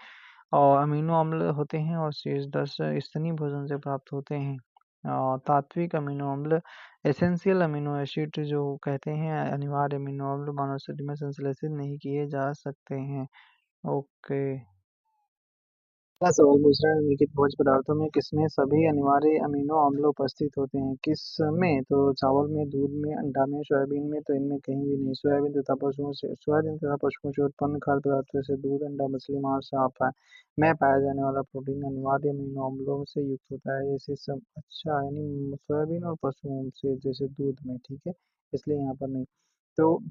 और अमीनो अम्ल होते हैं और शेष 10 स्तनीय भोजन से प्राप्त होते हैं। तात्विक अमीनो अम्ल एसेंशियल अमीनो एसिड जो कहते हैं, अनिवार्य अमीनो अम्ल मानव शरीर में संश्लेषित नहीं किए जा सकते हैं। ओके। अगला सवाल पूछ रहा है, निम्नलिखित भोज्य पदार्थों में किसमें सभी अनिवार्य अमीनो अम्ल उपस्थित होते हैं? किसमें? तो चावल में, दूध में, अंडा में, सोयाबीन में, तो इनमें कहीं भी नहीं। सोयाबीन तथा पशुओं से उत्पन्न खाद्य पदार्थों से दूध, अंडा, मछली, मांस में पाया जाने वाला प्रोटीन अनिवार्य अमीनो अम्लों से युक्त होता है। ऐसे सब अच्छा, यानी सोयाबीन और पशुओं से जैसे दूध में, ठीक है, इसलिए यहाँ पर नहीं। तो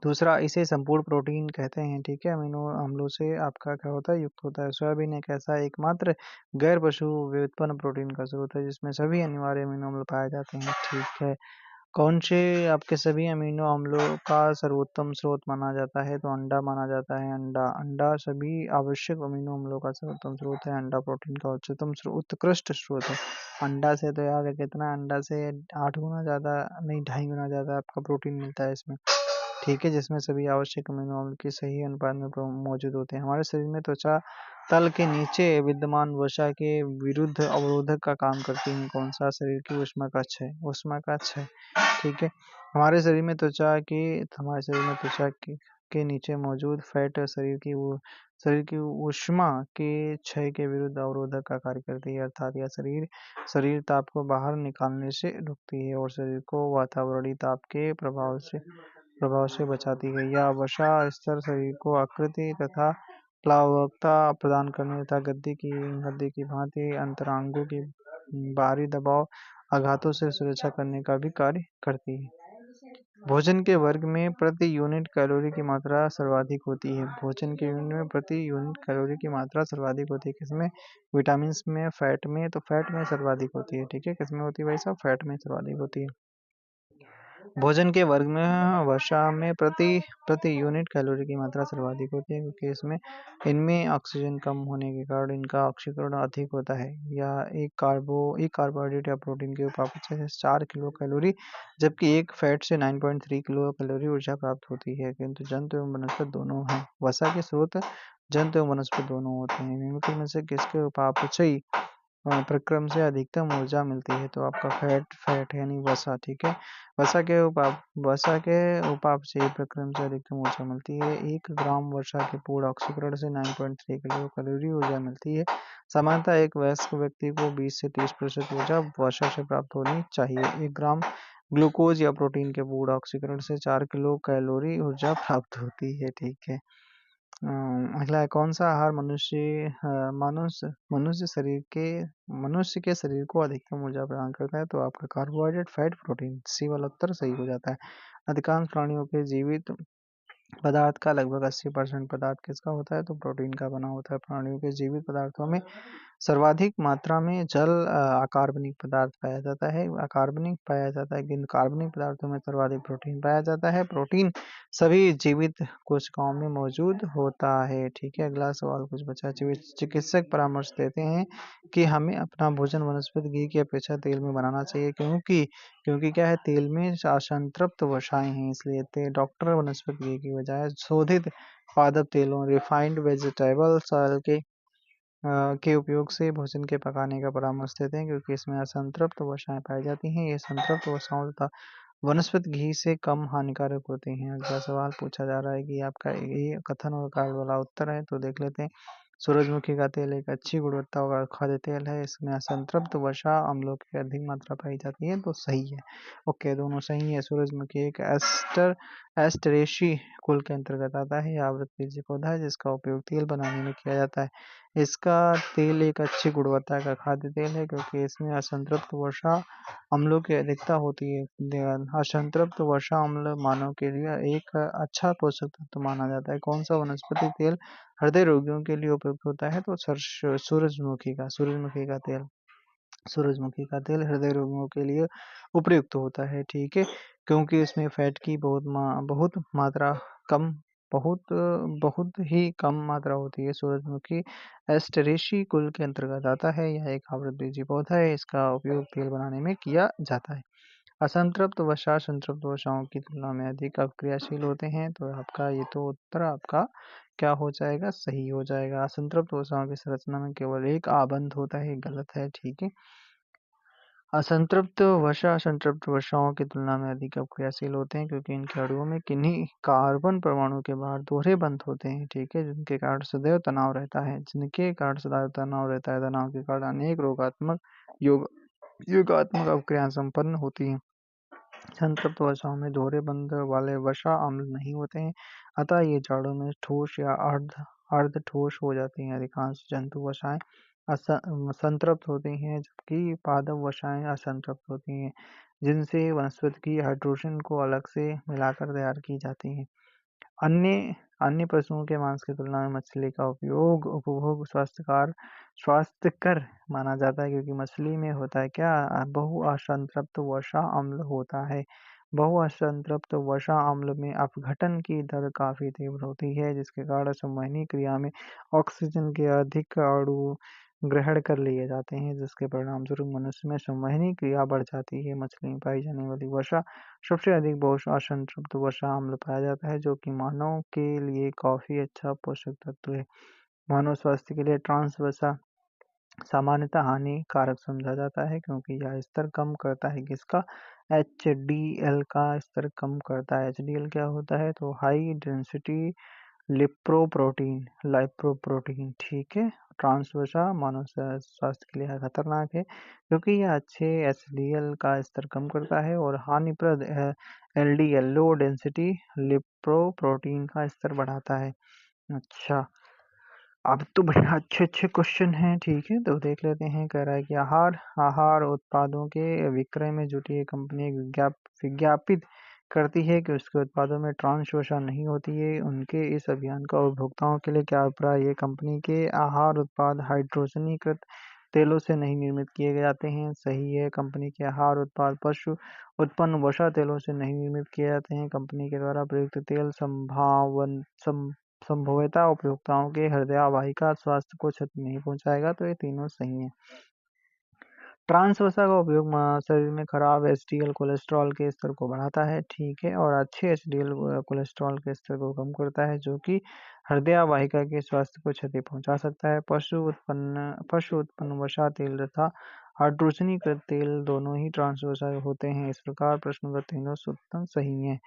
दूसरा, इसे संपूर्ण प्रोटीन कहते हैं। ठीक है, अमीनो अम्लों से आपका क्या होता है, युक्त होता है। सोयाबीन एक ऐसा एकमात्र गैर पशु व्युत्पन्न प्रोटीन का स्रोत है जिसमें सभी अनिवार्य अमीनो अम्ल पाए जाते हैं। ठीक है, कौन से आपके सभी अमीनो अम्लों का सर्वोत्तम स्रोत माना जाता है? तो अंडा माना जाता है। अंडा सभी आवश्यक अमीनो अम्लों का सर्वोत्तम स्रोत है। अंडा प्रोटीन का उच्चतम उत्कृष्ट स्रोत है। अंडा से तो यार कितना, अंडा से 8 गुना ज़्यादा नहीं, 2.5 गुना ज़्यादा आपका प्रोटीन मिलता है इसमें। ठीक है, जिसमें सभी आवश्यक अमीनो अम्ल के सही अनुपात में मौजूद होते हैं। हमारे शरीर में त्वचा तल के नीचे विद्यमान वसा के विरुद्ध अवरोधक का काम करती है। कौन सा? शरीर की ऊष्मा कक्ष है। ऊष्मा कक्ष है। ठीक है, हमारे शरीर में त्वचा के नीचे मौजूद फैट शरीर की ऊष्मा के क्षय के विरुद्ध अवरोधक का कार्य करती है, अर्थात यह शरीर ताप को बाहर निकालने से रोकती है और शरीर को वातावरणीय ताप के प्रभाव से बचाती है। यह वसा स्तर शरीर को आकृति तथा प्लावकता प्रदान करने तथा गद्दे की भांति अंतरांगों की बाहरी दबाव आघातों से सुरक्षा करने का भी कार्य करती है। भोजन के वर्ग में प्रति यूनिट कैलोरी की मात्रा सर्वाधिक होती है। भोजन के यूनिट में प्रति यूनिट कैलोरी की मात्रा सर्वाधिक होती है। किसमें? विटामिन्स में, फैट में। तो फैट में सर्वाधिक होती है। ठीक है, किसमें होती है भाई साहब? फैट में सर्वाधिक होती है। भोजन के वर्ग में वसा में प्रति यूनिट कैलोरी की मात्रा सर्वाधिक होती है क्योंकि इनमें ऑक्सीजन कम होने के कारण इनका ऑक्सीकरण अधिक होता है। यह एक कार्बोहाइड्रेट या प्रोटीन के उपापचय से 4 किलो कैलोरी जबकि एक फैट से 9.3 किलो कैलोरी ऊर्जा प्राप्त होती है। किंतु जंतु एवं वनस्पति दोनों हैं। वसा के स्रोत जंतु एवं वनस्पति दोनों होते हैं। निम्नलिखित में से किसके उपापचयी प्रक्रम से अधिकतम ऊर्जा मिलती है? तो आपका फैट यानी वसा। ठीक है, वसा के उपापचयी प्रक्रम से अधिकतम ऊर्जा मिलती है। 1 ग्राम वसा के पूर्ण ऑक्सीकरण से 9.3 किलो कैलोरी ऊर्जा मिलती है। सामान्यतः एक वयस्क व्यक्ति को 20 से 30% ऊर्जा वसा से प्राप्त होनी चाहिए। 1 ग्राम ग्लूकोज या प्रोटीन के पूर्ण ऑक्सीकरण से 4 किलो कैलोरी ऊर्जा प्राप्त होती है। ठीक है, अगला है, कौन सा आहार मनुष्य के शरीर को अधिकतम ऊर्जा प्रदान करता है? तो आपका कार्बोहाइड्रेट, फैट, प्रोटीन। सी वाला उत्तर सही हो जाता है। अधिकांश प्राणियों के जीवित पदार्थ का लगभग 80% पदार्थ किसका होता है? तो प्रोटीन का बना होता है। प्राणियों के जीवित पदार्थों में सर्वाधिक मात्रा में जल अकार्बनिक पदार्थ पाया जाता है, किंतु कार्बनिक पदार्थों में सर्वाधिक प्रोटीन पाया जाता है। प्रोटीन सभी जीवित कोशिकाओं में मौजूद होता है। ठीक है, अगला सवाल कुछ बचा। चिकित्सक परामर्श देते हैं कि हमें अपना भोजन वनस्पति घी की अपेक्षा तेल में बनाना चाहिए क्योंकि क्या है, तेल में असंतृप्त वसाएं हैं, इसलिए डॉक्टर वनस्पति घी की बजाय शोधित पादप तेलों, रिफाइंड वेजिटेबल ऑयल के उपयोग से भोजन के पकाने का परामर्श देते हैं क्योंकि इसमें असंतृप्त वसाएं पाई जाती हैं। ये संतृप्त वसाओं तथा वनस्पति घी से कम हानिकारक होते हैं। अगला सवाल पूछा जा रहा है कि आपका ये कथन और कार्ड वाला उत्तर है, तो देख लेते हैं। सूरजमुखी का तेल एक अच्छी गुणवत्ता का खाद्य तेल है। इसमें असंतृप्त वसा अम्लों की अधिक मात्रा पाई जाती है, तो सही है। ओके, दोनों सही है। सूरजमुखी एक एस्टरेशी कुल के अंतर्गत आता है। यह आवृतबीजी पौधा है जिसका उपयोग तेल बनाने में किया जाता है। इसका तेल एक अच्छी गुणवत्ता का खाद्य तेल है क्योंकि इसमें असंतृप्त वसा अम्लों की अधिकता होती है। असंतृप्त वसा अम्ल मानव के लिए एक अच्छा पोषक तत्व माना जाता है। कौन सा वनस्पति तेल हृदय रोगियों के लिए उपयुक्त होता है? तो सूरजमुखी का तेल हृदय रोगियों के लिए उपयुक्त होता है। ठीक है, क्योंकि इसमें फैट की बहुत मात्रा कम बहुत ही कम मात्रा होती है। सूरजमुखी एस्टेरेसी कुल के अंतर्गत आता है। यह एक आवृतबीजी पौधा है। इसका उपयोग तेल बनाने में किया जाता है। असंतृप्त वसा संतृप्त वसाओं की तुलना में अधिक अवक्रियाशील होते हैं। तो आपका ये तो उत्तर आपका क्या हो जाएगा? सही हो जाएगा। असंतृप्त वसाओं की संरचना में केवल एक आबंध होता है, गलत है, ठीक है। असंतृप्त वसाओं की तुलना में अधिक अवक्रियाशील होते हैं क्योंकि इनके अणुओं में किन्हीं कार्बन परमाणु के बाहर दोहरे बंध होते हैं, ठीक है, जिनके कारण सदैव तनाव रहता है। तनाव के कारण अनेक रोगात्मक योग योगात्मक अवक्रियाएं संपन्न होती हैं। संतृप्त वसाओं में दोहरे बंध वाले वसा अम्ल नहीं होते हैं, अतः ये जाड़ों में ठोस या अर्ध ठोस हो जाती हैं। अधिकांश जंतु वसाएं संतृप्त होती हैं, जबकि पादप वसाएं असंतृप्त होती हैं, जिनसे वनस्पति की हाइड्रोजन को अलग से मिलाकर तैयार की जाती है। अन्य अन्य पशुओं के मांस की तुलना में मछली का उपभोग स्वास्थ्यकर माना जाता है क्योंकि मछली में होता है क्या? बहुअसंतृप्त वसा अम्ल होता है। बहुअसंतृप्त वसा अम्ल में अपघटन की दर काफी तीव्र होती है, जिसके कारण संवहनी क्रिया में ऑक्सीजन के अधिक अणु ग्रहण कर लिए जाते हैं, जिसके परिणामस्वरूप मनुष्य में संवहनी क्रिया बढ़ जाती है। मछली में पाई जाने वाली वसा सबसे अधिक असंतृप्त वसा अम्ल पाया जाता है, जो कि मानव के लिए काफी अच्छा पोषक तत्व है। मानव स्वास्थ्य के लिए ट्रांस वसा सामान्यतः हानिकारक समझा जाता है क्योंकि यह स्तर कम करता है किसका? HDL का स्तर कम करता है। HDL क्या होता है? तो हाई डेंसिटी लाइपोप्रोटीन, ठीक है। ट्रांस वसा मानव स्वास्थ्य के लिए खतरनाक है क्योंकि यह अच्छे HDL का स्तर कम करता है और हानिप्रद LDL लो डेंसिटी लिपोप्रोटीन का स्तर बढ़ाता है। अच्छा, अब तो बढ़िया अच्छे क्वेश्चन हैं, ठीक है, तो देख लेते हैं। कह रहा है कि आहार उत्पादों के विक्रय में जुटी एक कंपनी विज्ञापित करती है कि उसके उत्पादों में ट्रांस वसा नहीं होती है। उनके इस अभियान का उपभोक्ताओं के लिए क्या अभिप्राय? ये कंपनी के आहार उत्पाद हाइड्रोजनीकृत तेलों से नहीं निर्मित किए जाते हैं, सही है। कंपनी के आहार उत्पाद पशु उत्पन्न वसा तेलों से नहीं निर्मित किए जाते हैं। कंपनी के द्वारा प्रयुक्त तेल संभवतः उपभोक्ताओं के हृदय वाहिका स्वास्थ्य को क्षति नहीं पहुंचाएगा, तो ये तीनों सही हैं। ट्रांस वसा का उपयोग शरीर में खराब HDL कोलेस्ट्रॉल के स्तर को बढ़ाता है, ठीक है, और अच्छे HDL कोलेस्ट्रॉल के स्तर को कम करता है, जो कि हृदय वाहिका के स्वास्थ्य को क्षति पहुंचा सकता है। पशु उत्पन्न वसा तेल तथा हाइड्रोजनीकृत तेल दोनों ही ट्रांस वसा होते हैं। इस प्रकार प्रश्न का तीनों उत्तर सही है।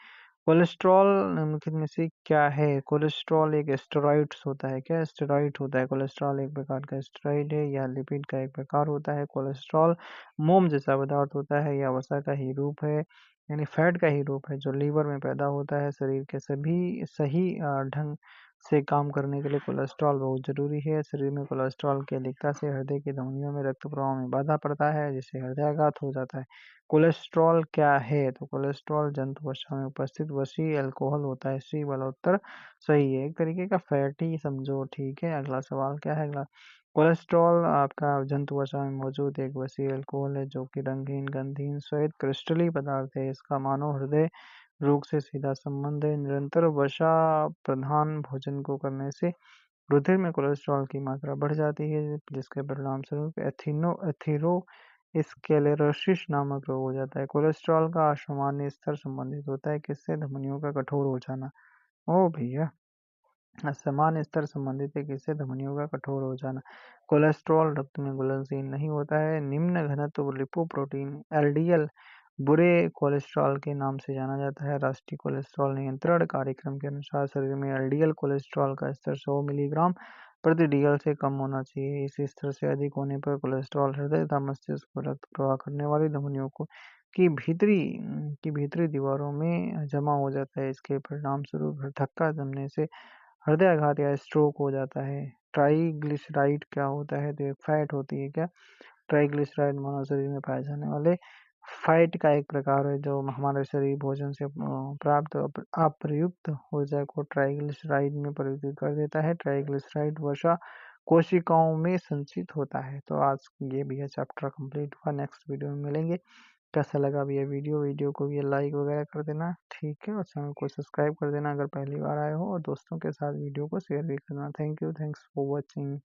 कोलेस्ट्रॉल निम्नलिखित में से क्या है? कोलेस्ट्रॉल एक स्टेरॉइड्स होता है। क्या स्टेरॉइड होता है? कोलेस्ट्रॉल एक प्रकार का स्टेरॉइड है या लिपिड का एक प्रकार होता है। कोलेस्ट्रॉल मोम जैसा पदार्थ होता है या वसा का ही रूप है, यानी फैट का ही रूप है, जो लीवर में पैदा होता है। शरीर के सभी सही ढंग से काम करने के लिए कोलेस्ट्रॉल बहुत जरूरी है। शरीर में कोलेस्ट्रॉल की अधिकता से हृदय की धमनियों में रक्त प्रवाह में बाधा पड़ता है, जिससे हृदयाघात हो जाता है। कोलेस्ट्रॉल क्या है? तो कोलेस्ट्रॉल जंतु वसा में उपस्थित वसी अल्कोहल होता है। सी वाला उत्तर सही है। एक तरीके का फैट ही समझो, ठीक है। अगला सवाल क्या है? अगला कोलेस्ट्रॉल आपका जंतु वसा में मौजूद एक वसी अल्कोहल है, जो कि रंगहीन गंधहीन श्वेत क्रिस्टलीय पदार्थ है। इसका मानव हृदय रोग से सीधा संबंध है। निरंतर वसा प्रधान भोजन को करने से रुधिर में कोलेस्ट्रॉल की मात्रा बढ़ जाती है, जिसके परिणाम स्वरूप एथेरोस्क्लेरोसिस नामक रोग हो जाता है। कोलेस्ट्रॉल का असामान्य स्तर संबंधित होता है किससे? धमनियों का कठोर हो जाना। ओ भैया, असमान स्तर संबंधित है किससे? धमनियों का कठोर हो जाना। कोलेस्ट्रॉल रक्त में घुलनशील नहीं होता है। निम्न घनत्व लिपोप्रोटीन LDL बुरे कोलेस्ट्रॉल के नाम से जाना जाता है। राष्ट्रीय कोलेस्ट्रॉल नियंत्रण कार्यक्रम के अनुसार शरीर में LDL कोलेस्ट्रॉल का स्तर 100 मिलीग्राम प्रति DL से कम होना चाहिए। इस स्तर से अधिक होने पर कोलेस्ट्रॉल हृदय तथा मस्तिष्क को रक्त प्रवाह करने वाली धमनियों को की भीतरी दीवारों में जमा हो जाता है। इसके परिणाम स्वरूप धक्का जमने से हृदयाघात या स्ट्रोक हो जाता है। ट्राइग्लिसराइड क्या होता है? तो एक फैट होती है। क्या? ट्राइग्लिसराइड मानव शरीर में पाए जाने वाले फैट का एक प्रकार है, जो हमारे शरीर भोजन से प्राप्त अप्रयुक्त ऊर्जा को ट्राइग्लिसराइड में परिवर्तित कर देता है। ट्राइग्लिसराइड वसा कोशिकाओं में संचित होता है। तो आज ये भी चैप्टर कंप्लीट हुआ। नेक्स्ट वीडियो में मिलेंगे। कैसा लगा अब ये वीडियो को भी लाइक वगैरह कर देना, ठीक है, और चैनल को सब्सक्राइब कर देना अगर पहली बार आए हो, और दोस्तों के साथ वीडियो को शेयर भी करना। Thank you, thanks for watching.